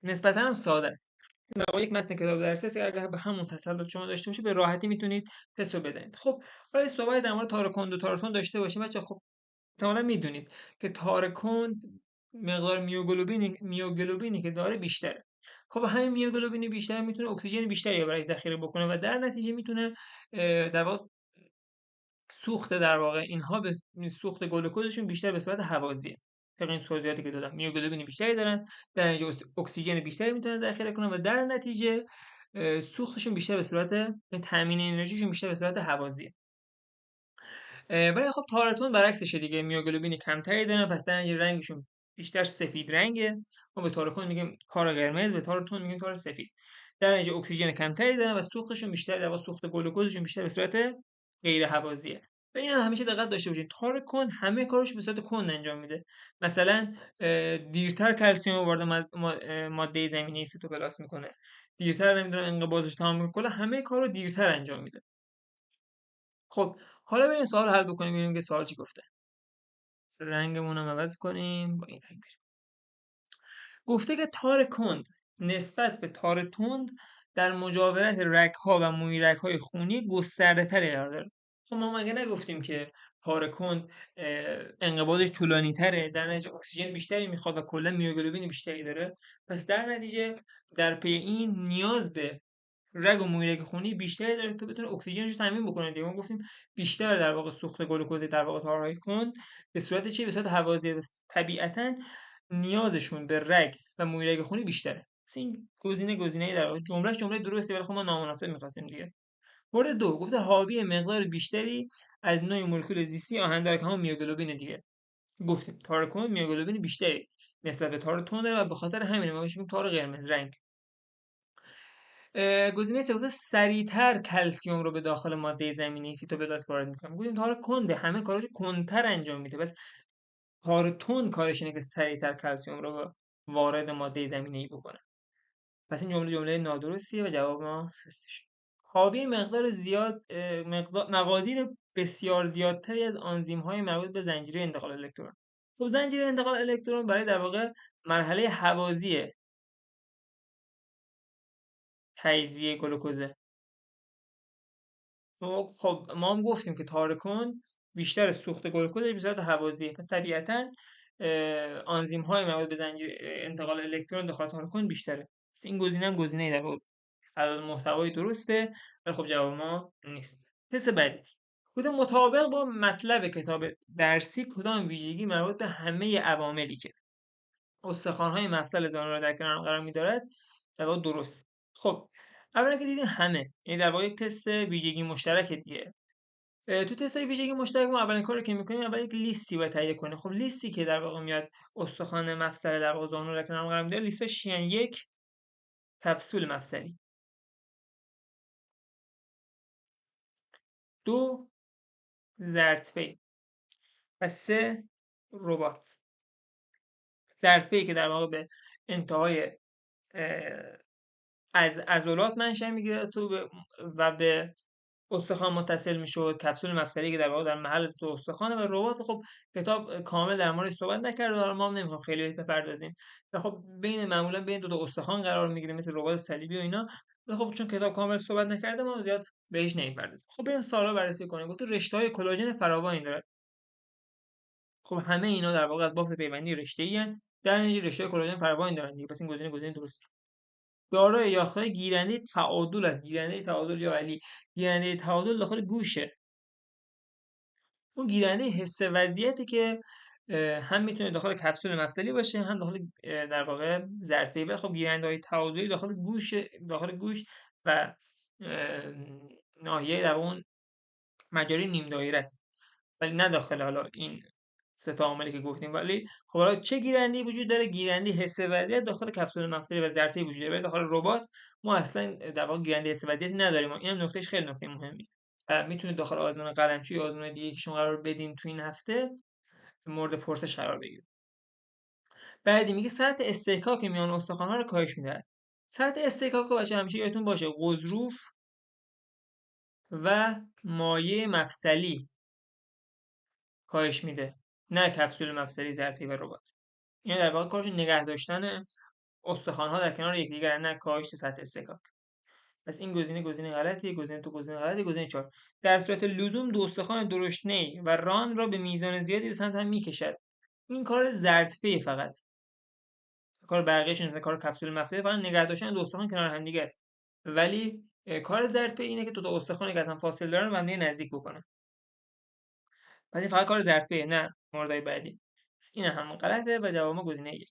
نسبتا هم ساده است. در واقع یک متن کتاب درسی است که اگر به همون تسلط شما داشته باشه به راحتی میتونید تست رو بزنید. خب حالا صحبت در مورد تار کند و تار تند داشته باشیم بچه‌ها. خب احتمالاً میدونید که تار کند مقدار میوگلوبینی که داره بیشتره. خب همین میوگلوبین بیشتر میتونه اکسیژن بیشتری برای ذخیره بکنه و در نتیجه میتونه در واقع سوخت در واقع اینها به سوخت گلوکوزشون بیشتر به صورت هوازیه. طبق این توضیحاتی که دادم میوگلوبین بیشتری دارن، در نتیجه اکسیژن بیشتری میتونن ذخیره کنن و در نتیجه سوختشون بیشتر به صورت تامین انرژیشون بیشتر به صورت هوازی. ولی خب تارتون برعکسشه دیگه، میوگلوبین کمتری دارن، پس در نتیجه رنگشون بیشتر سفید رنگه. ما به تارکون میگیم تار قرمز، به تارتون میگیم تار سفید. در نتیجه اکسیژن کمتری دارن و سوختشون بیشتر، در واقع سوخت گلوکوزشون بیشتر به صورت غیر هوازیه. و این هم همیشه دقت داشته باشین، تار کند همه کارش به صورت کند انجام میده. مثلا دیرتر کلسیم وارد ماده زمینی سیتوپلاسم میکنه، دیرتر نمیدونم انقباضش تمام میکنه، همه کارو دیرتر انجام میده. خب حالا بریم سوال حل بکنیم، ببینیم که سوال چی گفته. رنگمون هم عوض کنیم، با این رنگ بریم. گفته که تار کند نسبت به تار تند در مجاورت رگ‌ها و مویرگ‌های خونی گسترده‌تری قرار داره. خب ما مگه نگفتیم که تار کند انقباضش طولانی تره، در نتیجه اکسیژن بیشتری میخواد و کلا میوگلوبین بیشتری داره. پس در نتیجه در پی این نیاز به رگ و مویرگ خونی بیشتری داره تا بتونه اکسیژنش رو تامین بکنه دیگه. ما گفتیم بیشتر در واقع سوخت گلوکوز در واقع تارهای کند به صورت چی؟ به صورت هوازی. طبیعتا نیازشون به رگ و مویرگ خونی بیشتره. پس این گزینه در واقع جملهش جمله درستی، ولی خب ما نامناسب می‌خواستیم دیگه. مورد دو گفته حاوی مقدار بیشتری از نوع مولکول زیستی آهن داره که همون میوگلوبین دیگه. گفتیم تار کند میوگلوبین بیشتری نسبت به تار تند داره و به خاطر همین ما بهش میگیم تار قرمز رنگ. گزینه سه سریعتر کلسیم رو به داخل ماده زمینی سیتوپلاسم وارد میکنه. گفتیم تار کند همه کاراش کندتر انجام میده، بس تار تند کارش اینه که سریعتر کلسیم رو وارد ماده زمینی بکنه. پس این جمله نادرستیه و جواب ما هستش. حاوی مقدار زیاد مقادیر بسیار زیادتری از آنزیم های مربوط به زنجیره انتقال الکترون. خب زنجیره انتقال الکترون برای در واقع مرحله هوازی تجزیه گلوکوزه. خب ما هم گفتیم که تار کند بیشتر سوخت گلوکوز به صورت هوازی، پس طبیعتا آنزیم های مربوط به زنجیره انتقال الکترون داخل تار کند بیشتره. پس این گزینه هم گزینه در واقع عدد محتوای درسته، ولی خب جواب ما نیست. تست بعدی بوده مطابق با مطلب کتاب درسی کدام ویژگی مربوط به همه عواملی که استخوان‌های مفصل زانو را در کنار قرار می‌دارد در واقع درست. خب اولا که دیدیم همه، یعنی در واقع یک تست ویژگی مشترک دیگه. تو تست ویژگی مشترک ما اولین کاری که می‌کنیم اول یک لیستی باید تهیه کنیم. خب لیستی که در واقع میاد استخوان مفصل در واقع زانو را در کنار قرار می‌داره، لیستش یعنی یک کپسول مفصلی، دو زرتپی و سه ربات. زرتپی که در واقع به انتهای از عضلات منشأ میگیره و به استخوان متصل میشد. کپسول مفصلی که در واقع در محل دو استخوانه، و ربات خب کتاب کامل در موردش صحبت نکرده، حالا ما هم نمیخوام خیلی بپردازیم. و خب معمولا بین دو استخوان قرار میگیره مثل ربات صلیبی و اینا. و خب چون کتاب کامل صحبت نکرده ما زیاد بهش نمیپردازیم. خب بریم سوالا بررسی کنیم. گفت رشته‌های کلاژن فراوانی دارد. خب همه اینا در واقع از بافت پیوندی رشته‌ای ان، در نتیجه رشته کلاژن فراوانی دارن دیگه. پس این گزینه درسته. دارای یافته‌های گیرنده تعادل است. گیرنده تعادل یا علی گیرنده تعادل داخل گوشه. اون گیرنده حس وضعیتی که هم میتونه داخل کپسول مفصلی باشه، هم داخل در واقع ظرفی. و خب گیرنده‌های تعادلی داخل گوش و ناحیه در اون مجاری نیم دایره است، ولی نه داخل حالا این سه تا عاملی که گفتیم. ولی خب حالا چه گیرنده‌ای وجود داره؟ گیرنده حس وضعیت داخل کپسول مفصلی و ظرفی وجود داره، ولی داخل ربات ما اصلا در واقع گیرنده حس وضعیتی نداریم. این هم نکتهش خیلی نکته مهمی. میتونید داخل آزمون قلمچی یا آزمون دیگه که شما قرار بدین تو این هفته مورد پرسش قرار بگیرید. بعدی میگه سطح استحکاک میان استخوان‌ها رو کاهش میده. سطح استحکاک رو بچه همیشه یادتون باشه غضروف و مایع مفصلی کاهش میده، نه کپسول مفصلی ظرفی و ربات. اینا در واقع کارشون نگه داشتن استخوان‌ها در کنار یکدیگر، نه کاهش سطح استحکاک. پس این گزینه غلطیه. گزینه غلطی. گزینه 4 در صورت لزوم دو استخوان درشت‌نی و ران را به میزان زیادی به سمت هم میکشد. این کار ظرفی، فقط کار بقیه‌اش مثل کار کپسول مفصلی فقط نگه داشتن دو استخوان کنار هم دیگه است. ولی کار ظرفی اینه که دو استخوانی که از هم فاصله دارن و هم نزدیک بکنن. پس این فقط کار ظرفیه، نه موردهای بعدی. این هم غلطه و جواب ما گزینه یک.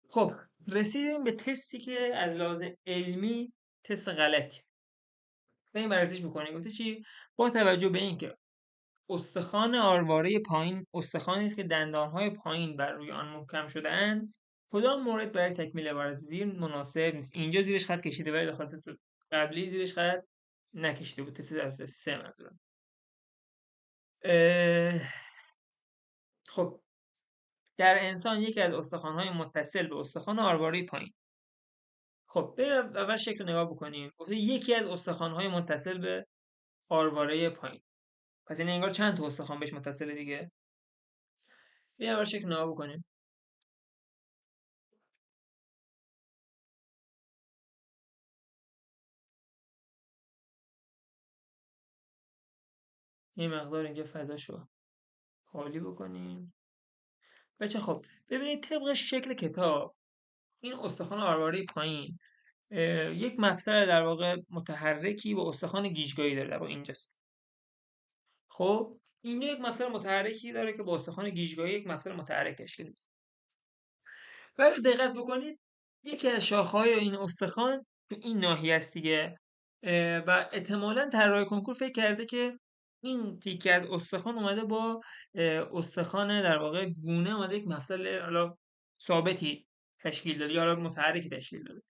خب رسیدیم به تستی که از لحاظ علمی تست غلطی. بریم بررسیش بکنیم. گفته چی؟ با توجه به اینکه استخوان آرواره پایین استخوانی است که دندانهای پایین بر روی آن محکم شده‌اند، کدام مورد برای تکمیل عبارت زیر مناسب نیست؟ اینجا زیرش خط کشیده ولی داخل تست قبلی زیرش خط نکشیده بود. تست در سه منظورم. اه، خب در انسان یکی از استخوان‌های متصل به استخوان آرواره پایین. خب بریم اول شکل رو نگاه بکنیم. گفته یکی از استخوان‌های متصل به آرواره پایین. پس این انگار چند تا استخوان بهش متصله دیگه. بریم اول شکل نگاه بکنیم. یه مقدار اینجا فضاشو خالی بکنیم. بچه خب ببینید طبق شکل کتاب این استخوان آرواره پایین یک مفصل در واقع متحرکی با استخوان گیجگاهی داره. در واقع اینجاست. خب اینجا یک مفصل متحرکی داره که با استخوان گیجگاهی یک مفصل متحرک تشکیل میده. ولی دقت بکنید یکی از شاخه‌های این استخوان تو این ناحیه است دیگه. و احتمالاً طراح کنکور فکر کرده که این تیکه از استخوان اومده با استخوان در واقع گونه اومده یک مفصل حالا ثابتی تشکیل داده یا حالا متحرکی تشکیل داده،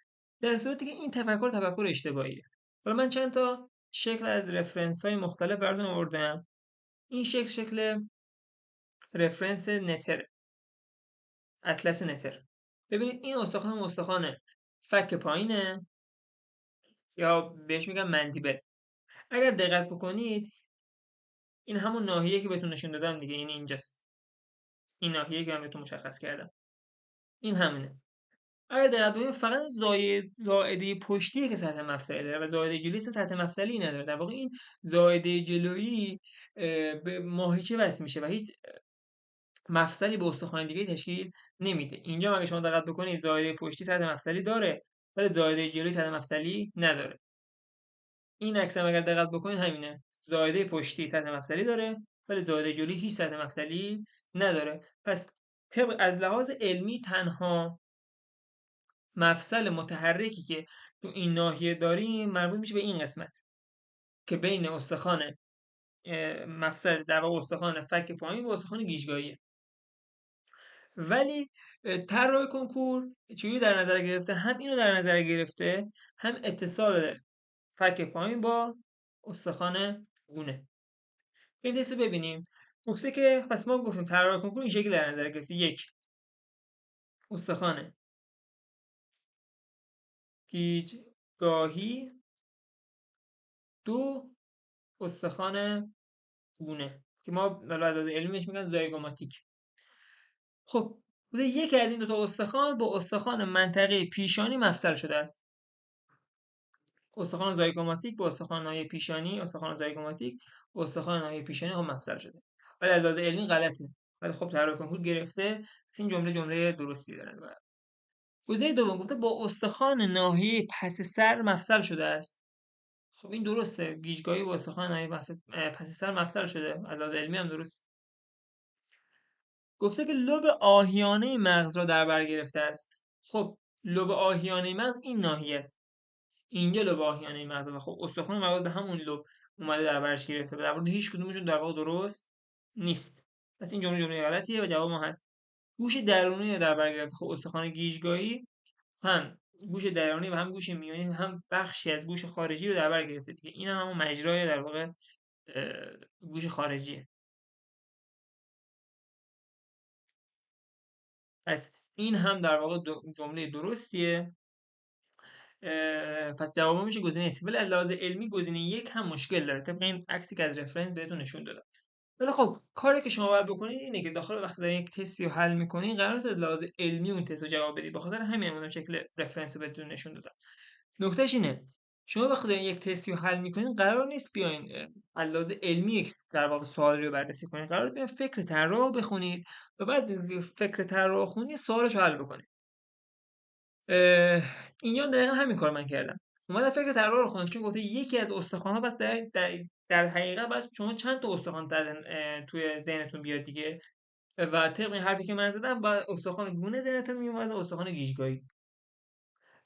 در صورتی که این تفکر اشتباهیه. حالا من چند تا شکل از رفرنس های مختلف براتون آوردم. این شکل رفرنس نتر، اطلس نتر. ببینید این استخوان فک پایینه یا بهش میگن مندیبل. اگر دقت بکنید این همون ناحیه که بهتون نشون دادم دیگه، این اینجاست. این ناحیه که من بهتون مشخص کردم این همینه. اگر دقت بکنید فقط زائده پشتیه که سطح مفصلی داره و زائده جلویی سطح مفصلی نداره. در واقع این زائده جلویی به ماهیچه وصل میشه و هیچ مفصلی به استخوان دیگه تشکیل نمیده. اینجا اگه شما دقت بکنید زائده پشتی سطح مفصلی داره ولی زائده جلویی سطح مفصلی نداره. این عکس هم اگر دقت بکنید همینه. زائده پشتی سطح مفصلی داره ولی زائده جلویی هیچ سطح مفصلی نداره. پس از لحاظ علمی تنها مفصل متحرکی که تو این ناحیه داریم مربوط میشه به این قسمت که بین استخوان مفصل در واقع استخوان فک پایین و استخوان گیجگاهیه. ولی طراح کنکور چجوری در نظر گرفته؟ هم اینو در نظر گرفته هم اتصال فک پایین با استخوان گونه. این تست رو ببینیم. گفته که پس ما گفتیم طراح کنکور این شکلی در نظر گرفته: یک، استخوان گیجگاهی، دو، استخوان گونه که ما علوم علمیش میگن زایگوماتیک. خب یکی از این دو تا استخوان با استخوان منطقه پیشانی مفصل شده است. استخوان زایگوماتیک با استخوان ناحیه پیشانی، استخوان زایگوماتیک با استخوان ناحیه پیشانی هم مفصل شده. ولی از لحاظ علمی غلطه. ولی خب طراح کنکور گرفته. پس این جمله درستی داره. گزینه دوم گفته با استخوان ناحیه پس سر مفصل شده است. خب این درسته. گیجگاهی با استخوان ناحیه پس سر مفصل شده. از لحاظ علمی هم درست. گفته که لوب آهیانه مغز را در بر گرفته است. خب لوب آهیانه مغز این ناحیه است. اینجا لوب آهیانه مغز و خب استخوان مربوط به همون لوب اومده در برش گرفته و در مورد هیچ کدومشون در واقع درست نیست. پس این جمله غلطیه و جواب ما هست گوش درونی در بر گرفته. خب استخوان گیجگاهی هم گوش درونی و هم گوش میانی هم بخشی از گوش خارجی رو در بر گرفته دیگه. این هم همون مجرای در واقع گوش خارجیه. پس این هم در واقع جمله درستیه. پس جواب میشه گزینه سی. ولی از لحاظ علمی گزینه یک هم مشکل داره طبق این عکسی که از رفرنس بهتون نشون دادم. ولی خب کاری که شما باید بکنید اینه که داخل وقتی دارین یک تستی رو حل میکنین قرار از لحاظ علمی اون تست رو جواب بدید. بخاطر همین اون شکل رفرنس رو بهتون نشون دادم. نکتهش اینه شما وقتی دارین یک تستی رو حل میکنین قرار نیست بیاین از لحاظ علمی یک در واقع سوالی رو بررسی کنین. قرار بیاین فکر طراح بخونید و بعد فکر طراح خونی سوالش رو حل بکنید. اینجا دقیقا همین کار من کردم. اومدم فکر طراح رو خوندم چون گفته یکی از استخوان‌ها. بس در حقیقت باید شما چند تا استخوان توی ذهنتون بیاد دیگه. و طبق این حرفی که من زدم با استخوان گونه ذهنتون میومد استخوان گیجگاهی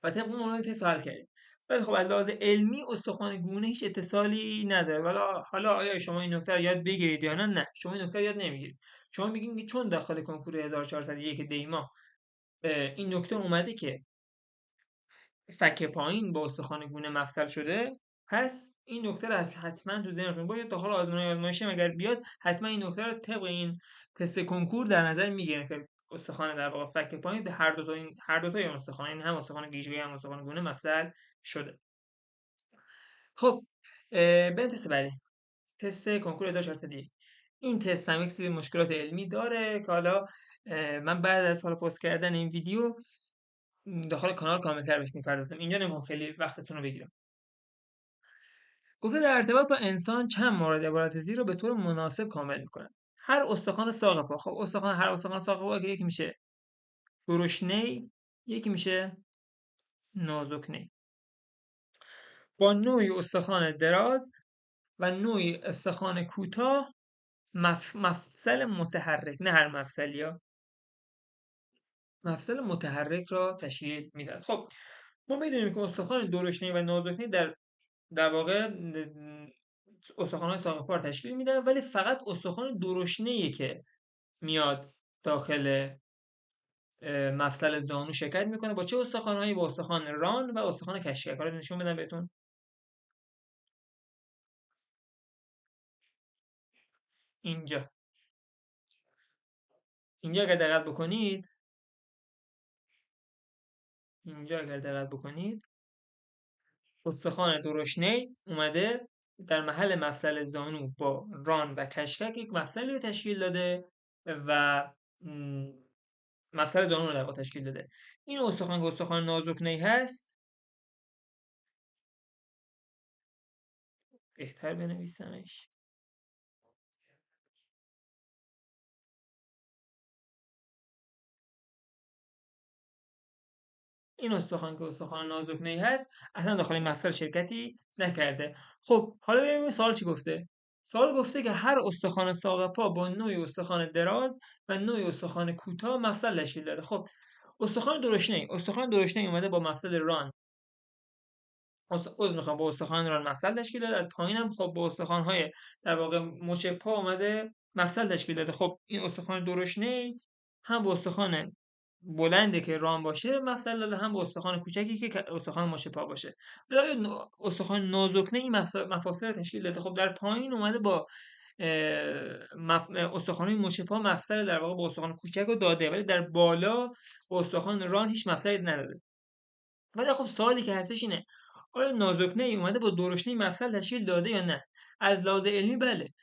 و طبق اون رو تست حل کردیم. ولی خب از لحاظ علمی استخوان گونه هیچ اتصالی نداره. ولی حالا آیا شما این نکته رو یاد بگیرید یا نه شما این نکته رو یاد نمیگیرید. شما میگین که چون داخل کنکور 1401 دیما این نکته اومده که فک پایین با استخوان گونه مفصل شده، پس این نکته رو حتما تو ذهنتون باشه. داخل آزمایشی اگر بیاد حتما این نکته رو طبق این تست کنکور در نظر میگیرن که استخوان در واقع فک پایین به هر دو تا این استخوان، این هم استخوان گیجگاهی هم استخوان گونه مفصل شده. خب بریم تست بعدی، تست کنکور 1401. این تست هم یک سری مشکلات علمی داره که حالا من بعد از حالا پست کردن این ویدیو داخل کانال کاملتر بهش میپردازم، اینجا نمیخوام خیلی وقتتون رو بگیرم. گوگل در ارتباط با انسان چند مورد عبارت زیر رو به طور مناسب کامل میکنه. هر استخوان ساق پا، خب هر استخوان ساق پا که یکی میشه درشنه، یکی میشه نازکنه، با نوعی استخوان دراز و نوعی استخوان کوتاه مفصل متحرک، نه هر مفصلی ها، مفصل متحرک را تشکیل میدهد. خب ما میدونیم که استخوان درشنه و نازکنه در واقع استخوان‌های ساق پا رو تشکیل میدن، ولی فقط استخوان درشنه‌ایه که میاد داخل مفصل زانو شرکت میکنه. با چه استخوان‌هایی؟ با استخوان ران و استخوان کشکک. حالا نشون بدم بهتون. اینجا اینجا اگر دقت بکنید اینجا اگر دقت بکنید استخوان درشنه اومده در محل مفصل زانو با ران و کشکک یک مفصلی رو تشکیل داده و مفصل زانو رو در واقع تشکیل داده. این استخوان که استخوان نازکنه هست، بهتر بنویسمش. این استخوان که استخوان نازکنه هست اصلا داخل این مفصل شرکتی نکرده. خب حالا ببینیم این سوال چی گفته. سوال گفته که هر استخوان ساق پا با نوعی استخوان دراز و نوعی استخوان کوتاه مفصل تشکیل داده. خب استخوان درشنه اومده با مفصل ران، میخوام با استخوان ران مفصل تشکیل داده. از پایینم خب با استخوان‌های در واقع مچ پا اومده مفصل تشکیل داده. خب این استخوان درشنه هم با استخوان بلندی که رام باشه مفصل داده، هم با استخوان کوچکی که استخوان مچ پا باشه. استخوان نازکنه این مفاصل رو تشکیل داده. خب در پایین اومده با استخوان مچ پا مفصل در واقع با استخوان کوچک رو داده، ولی در بالا با استخوان ران هیچ مفصلی نداده. ولی خب سوالی که هستش اینه آیا نازکنه اومده با درشنه مفصل تشکیل داده یا نه؟ از لحاظ علمی بله.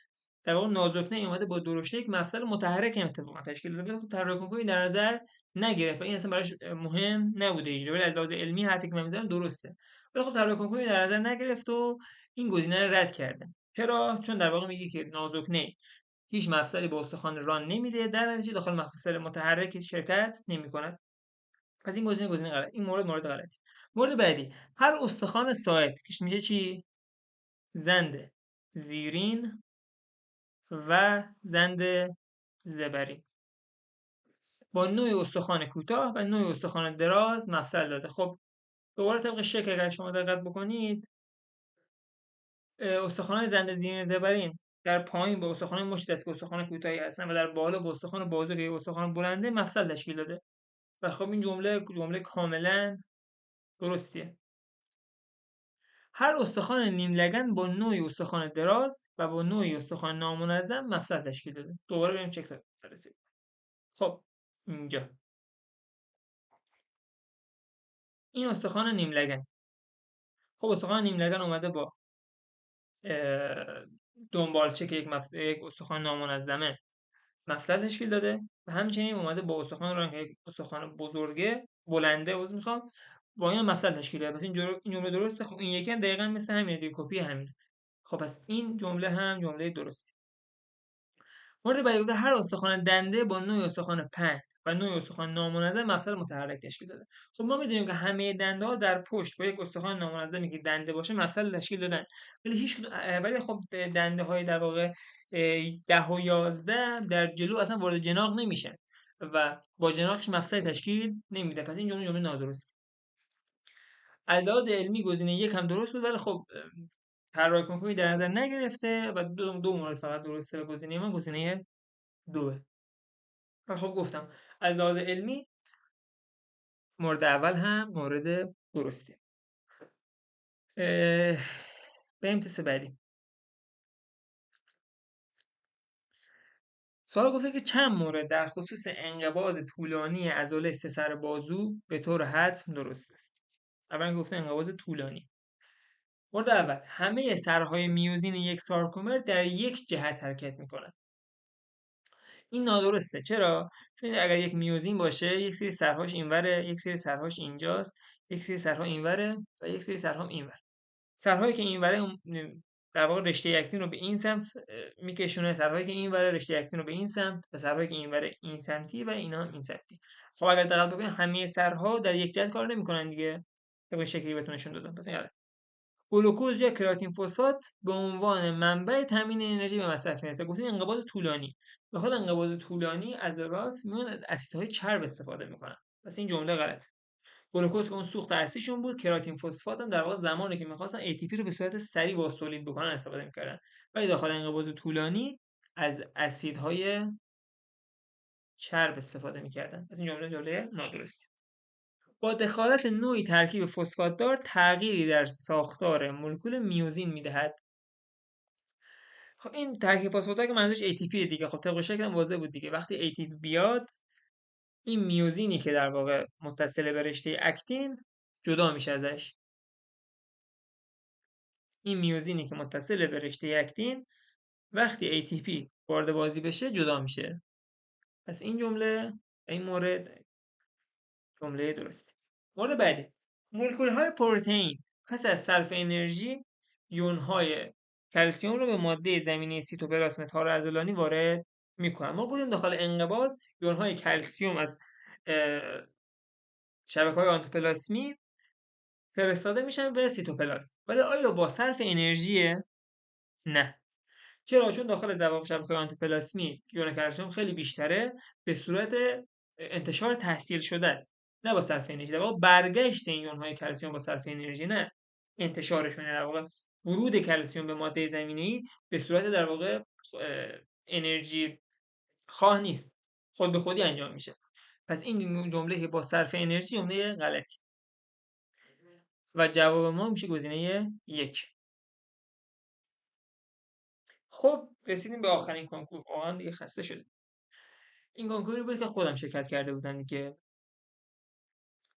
در واقع نازکنه اومده با درشنه یک مفصل متحرک اتفاقا تشکیل داده، ولی خب طراح کنکوری در نظر نگرفت و این اصلا براش مهم نبوده اجرا. ولی از لحاظ علمی حرفی که من میزنم درسته، ولی خب طراح کنکوری در نظر نگرفت و این گزینه رو رد کرده. چرا؟ چون در واقع میگه که نازکنه هیچ مفصلی به استخوان ران نمیده، در نتیجه داخل مفصل متحرک شرکت نمیکنه. پس این گزینه غلط. این مورد غلطی. مورد بعدی، هر استخوان ساعد که میشه چی؟ زند زیرین و زند زبرین با نوع استخوان کوتاه و نوع استخوان دراز مفصل داده. خب دوباره طبق شکل اگر شما دقت بکنید استخوان زند زیرین زبرین در پایین با استخوان مشت دست که استخوان کوتاهی هستن و در بالا با استخوان بازو که استخوان بلنده مفصل تشکیل داده. و خب این جمله کاملا درستیه. هر استخوان نیم لگن با نوعی استخوان دراز و با نوعی استخوان نامنظم مفصل تشکیل داده. دوباره بریم چک بررسی. خب اینجا این استخوان نیم لگن. خب استخوان نیم لگن اومده با دنبالچه که یک استخوان نامنظمه مفصل تشکیل داده و همچنین اومده با استخوان ران که یک استخوان بزرگه بلنده میخوام با این مفصل تشکیل داده. پس این جمله درسته. خب این یکی هم دقیقاً مثل همینه دیگه، کپی همینه. خب پس این جمله هم جمله درستی. مورد بعدی گفته هر استخوان دنده با نوع استخوان پهن و نوع استخوان نامنظم مفصل متحرک تشکیل داده. خب ما میدونیم که همه دنده ها در پشت با یک استخوان نامنظمی که دنده باشه مفصل تشکیل دادن، ولی خب دنده های در واقع 10 و 11 در جلو اصلا وارد جناق نمیشن و با جناقش مفصل تشکیل نمیده. پس این جمله نادرست. از لحاظ علمی گزینه یک هم درست بود، ولی خب طراح کنکوری در نظر نگرفته و دو مورد فقط درسته و گزینه من گزینه دوه. خب گفتم از لحاظ علمی مورد اول هم مورد درسته. بریم تست بعدی. سوال گفته که چند مورد در خصوص انقباض طولانی عضله سه سر بازو به طور حتم درست است. اول گفته انقباض طولانی. مورد اول، همه سرهای میوزین یک سارکومر در یک جهت حرکت میکنند. این نادرسته. چرا؟ چون اگر یک میوزین باشه یک سری سرهاش اینوره، یک سری سرهاش اینجاست، یک سری سرها اینوره و یک سری سرها اینور. سرهایی که اینوره در واقع رشته اکتین رو به این سمت میکشونه، سرهایی که اینوره رشته اکتین رو به این سمت و سرهایی که اینوره این سمتی و اینا هم این سمتی. خب اگر دقت بکنید همه سرها در یک جهت کار نمیکنن دیگه. به شکلی بهتون نشون دادم. پس این غلط. گلوکوز یا کراتین فسفات به عنوان منبع تامین انرژی به مصرف میرسه. گفتیم انقباض طولانی. بخاطر انقباض طولانی عضلات میان از اسیدهای چرب استفاده میکنن. پس این جمله غلطه. گلوکوز که اون سوخت اصلیشون بود، کراتین فسفات هم در واقع زمانی که میخواستن ATP رو به صورت سریع باز تولید بکنن استفاده میکردن. ولی داخل انقباض طولانی از اسیدهای چرب استفاده میکردن. پس این جمله نادرسته. با دخالت نوعی ترکیب فسفاتدار تغییری در ساختار مولکول میوزین میدهد. خب این ترکیب فسفاتدار که منظورش ATP دیگه. خب طبق شکل هم واضح بود دیگه. وقتی ATP بیاد این میوزینی که در واقع متصل به رشته اکتین جدا میشه ازش. این میوزینی که متصل به رشته اکتین وقتی ATP وارد بازی بشه جدا میشه. پس این جمله این مورد جمله درستی. مورد بعدی، مولکول های پروتئین پس از صرف انرژی یون های کلسیم رو به ماده زمینی سیتوپلاسم تار عضلانی وارد میکنن. ما گفتیم داخل انقباض یون های کلسیم از شبکه های آنتوپلاسمی فرستاده میشن به سیتوپلاسم. ولی آیا با صرف انرژی؟ نه. چرا؟ چون داخل در واقع شبکه‌های آنتوپلاسمی یون کلسیم خیلی بیشتره به صورت انتشار تحصیل شده است، نه با صرف انرژی. در واقع برگشت این یون‌های کلسیم با صرف انرژی، نه انتشارشون. در واقع ورود کلسیم به ماده زمینه‌ای به صورت در واقع انرژی خواه نیست، خود به خودی انجام میشه. پس این جمله که با صرف انرژی جمله غلطی و جواب ما میشه گزینه یک. خب رسیدیم به آخرین کنکور. واقعا دیگه خسته شدم. این کنکوری بود که خودم شرکت کرده بودم که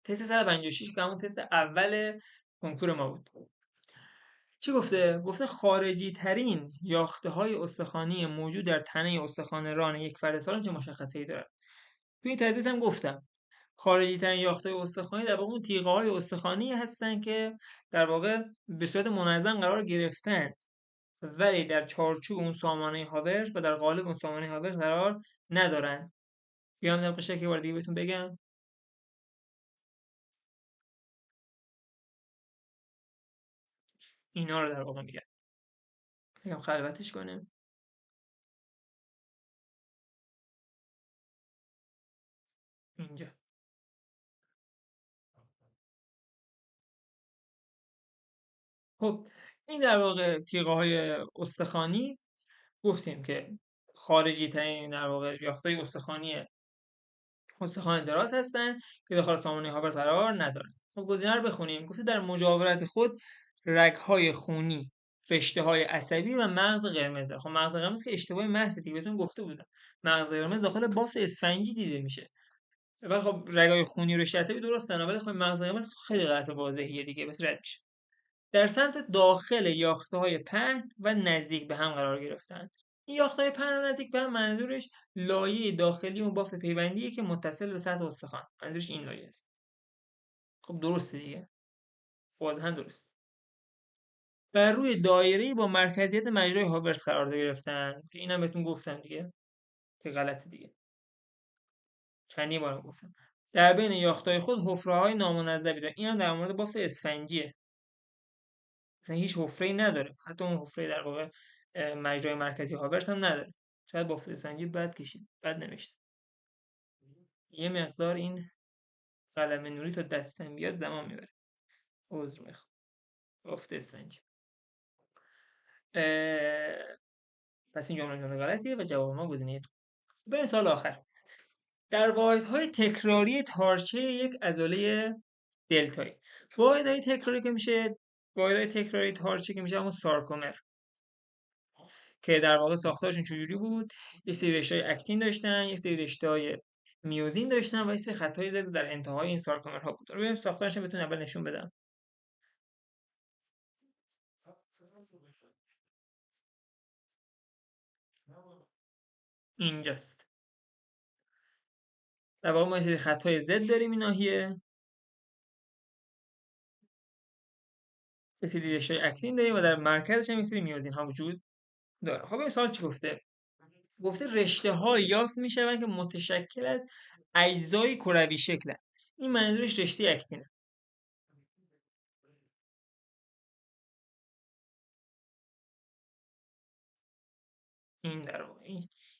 تست 156 که همون تست اول کنکور ما بود. چی گفته؟ گفته خارجی ترین یاخته های استخوانی موجود در تنه استخوان ران یک فرد سالم چه مشخصه‌ای دارد. توی این تدریس هم گفتم خارجی ترین یاخته استخوانی در واقع اون تیغه های استخوانی هستن که در واقع به صورت منظم قرار گرفتن ولی در چارچوب اون سامانه هاورز و در قالب اون سامانه هاورز قرار ندارن. بیام طبق شکل وارد دیگه بهتون بگم. اینا رو در واقع میگن. بگم خلوتش کنیم. اینجا خب این در واقع تیغه های استخوانی گفتیم که خارجی ترین در واقع یافته‌های استخوانی استخوان دراز هستن که داخل سامانه هاورز قرار ندارن. خب گزینه رو بخونیم. گفته در مجاورت خود رگ‌های خونی، رشته‌های عصبی و مغز قرمز. خب مغز قرمز که اشتباه محض دیگه بهتون گفته بودم. مغز قرمز داخل بافت اسفنجی دیده میشه. ولی خب رگ‌های خونی و رشته عصبی درستن، ولی خب مغز قرمز خیلی غلط واضحیه دیگه، بس رد میشه. در سمت داخل یافته‌های پهن و نزدیک به هم قرار گرفتن. این یافته‌های پهن و نزدیک به هم منظورش لایه داخلی اون بافت پیوندیه که متصل به سطح استخوان. منظورش این لایه است. خب درسته دیگه. واضحا درست. بر روی دایره‌ای با مرکزیت مجرای هاورس قرار گرفتن که اینم بهتون گفتم دیگه. که غلطه دیگه. چندی بارم گفتم. در بین یافته‌های خود حفره‌های نامنظمی داره. این هم در مورد بافت اسفنجیه. مثلا هیچ حفره‌ای نداره. حتی اون حفره در واقع مجرای مرکزی هاورس هم نداره. شاید با فوتوسنجی بد کشید، بد نوشته. یه مقدار این قلم نوری تا دستم بیاد زمان میبره. عذر میخوام. گفته اسفنجی. پس این جمله غلطیه و جواب ما گزینه دو. بریم سال آخر. در واحدهای تکراری تارچه یک عضله دلتایی. واحدهای تکراری که میشه واحدهای تکراری تارچه که میشه همون سارکومر، که در واقع ساختارشون چجوری بود؟ یه سری رشته‌های اکتین داشتن، یه سری رشته‌های میوزین داشتن و یه سری خطای زد در انتهای این سارکومرها بود. رو ساختارش بتونم اول نشون بدم. اینجاست. در واقع ما یه سری خطای زد داریم این ناحیه، یه سری رشته‌های اکتین داریم و در مرکزش هم یه سری میوزین ها وجود داره. خب این سوال چی گفته؟ گفته رشته ها یافت میشوند که متشکل از اجزای کروی شکلن. این منظورش رشته اکتینه. این در واقع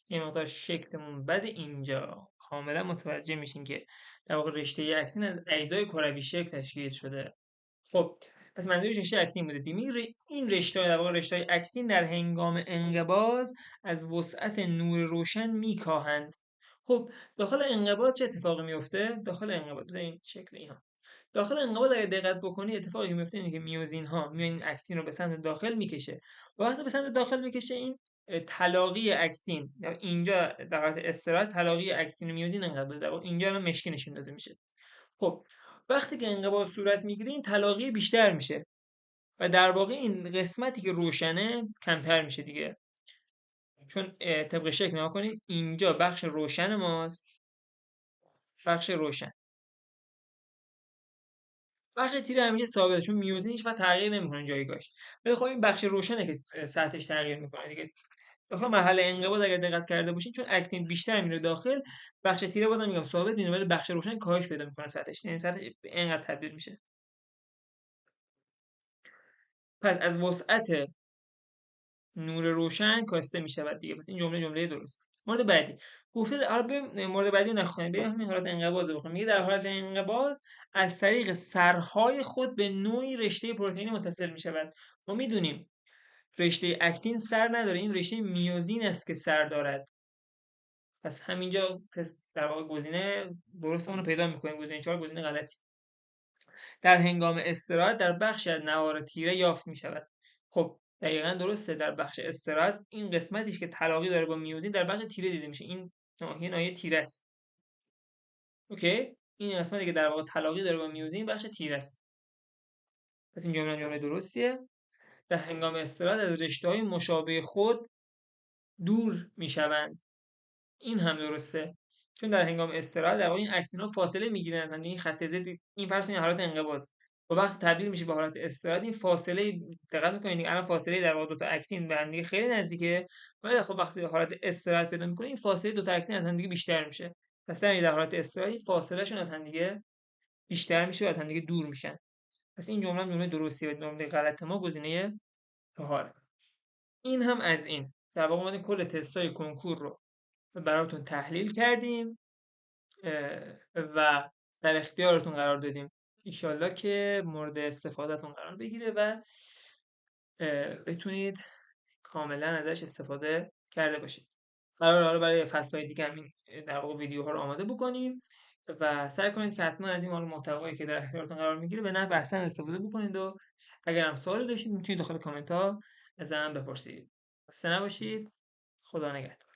یه مقدار شکلمون بده اینجا کاملا متوجه میشین که در واقع رشته اکتین از اجزای کروی شکل تشکیل شده. خب پس منظورش رشته اکتین بوده دیگه. این رشته در واقع رشته های اکتین در هنگام انقباض از وسعت نور روشن میکاهند. خب داخل انقباض چه اتفاقی میفته؟ داخل انقباض این شکل اینا. داخل انقباض اگه دقت بکنی اتفاقی که میفته اینه که میوزین ها میان این اکتین رو به سمت داخل میکشه و وقتی به سمت داخل میکشه این تلاقی اکتین یا اینجا در حالت استراحت تلاقی اکتین و میوزین انقباض در واقع اینجا الان مشکی نشون داده میشه. خب وقتی که انقباض صورت میگیره این تلاقی بیشتر میشه و در واقع این قسمتی که روشنه کمتر میشه دیگه، چون طبق شکل نگاه کنید اینجا بخش روشن ماست، بخش روشن، بخش تیره همیشه ثابته چون میوزین هیچ وقت تغییر نمیکنه جایگاهش. ولی خب این بخش روشنه که سطحش تغییر میکنه دیگه. داخل مرحله انقباض اگر دقت کرده باشین چون اکتین بیشتر میره داخل، بخش تیره بازم میگم ثابت میره ولی بخش روشن کاهش پیدا میکنه سطحش، یعنی سطحش اینقدر تبدیل میشه. پس از وسعت نور روشن کاسته میشود دیگه. پس این جمله درست. مورد بعدی گفته حالا بریم مورد بعدی نخونیم، بریم همین حالت انقباض رو بخونیم. میگه در حالت انقباض از طریق سرهای خود به نوعی رشته پروتئینی متصل میشود. ما میدونیم رشته اکتین سر نداره، این رشته میوزین است که سر دارد. پس همینجا در واقع گزینه درست رو پیدا میکنیم. گزینه 4 گزینه غلطی. در هنگام استراحت در بخشی از نوار تیره یافت میشود. خب دقیقا درسته، در بخش استراحت این قسمتیش که تلاقی داره با میوزین در بخش تیره دیده میشه. این ناحیه تیره است. اوکی، این قسمتی که در واقع تلاقی داره با میوزین بخش تیره است. پس این جمله درستیه. در هنگام استراحت از رشته‌های مشابه خود دور میشوند. این هم درسته، چون در هنگام استراحت در واقع این اکتینا فاصله میگیرن از این خط ضد. این فرض این حالت انقباض و وقت تبدیل میشه به حالت استراحت این فاصله، دقت میکنید الان فاصله در واقع دو تا اکتین به هم دیگه خیلی نزدیکه ولی خب وقتی حالت استراحت پیدا میکنه این فاصله دو تا اکتین از هم دیگه بیشتر میشه. پس در حالت استراحت فاصله شون از هم دیگه بیشتر میشه و از هم دیگه دور میشن. پس این جمله درستیه و جمله غلط ما گزینه 4. این هم از این در واقع ما کل تستای کنکور رو براتون تحلیل کردیم و در اختیارتون قرار دادیم. ایشالله که مورد استفادهتون قرار بگیره و بتونید کاملا ازش استفاده کرده باشید. قرار حالا برای فصلهای دیگه هم این در واقع ویدیوها رو آماده بکنیم و سعی کنید که حتما از این محتوایی که در اختیارتون قرار میگیره به نحو احسن استفاده بکنید و اگر هم سوالی داشتید میتونید داخل کامنت ها از من بپرسید. خسته نباشید. خدا نگهدار.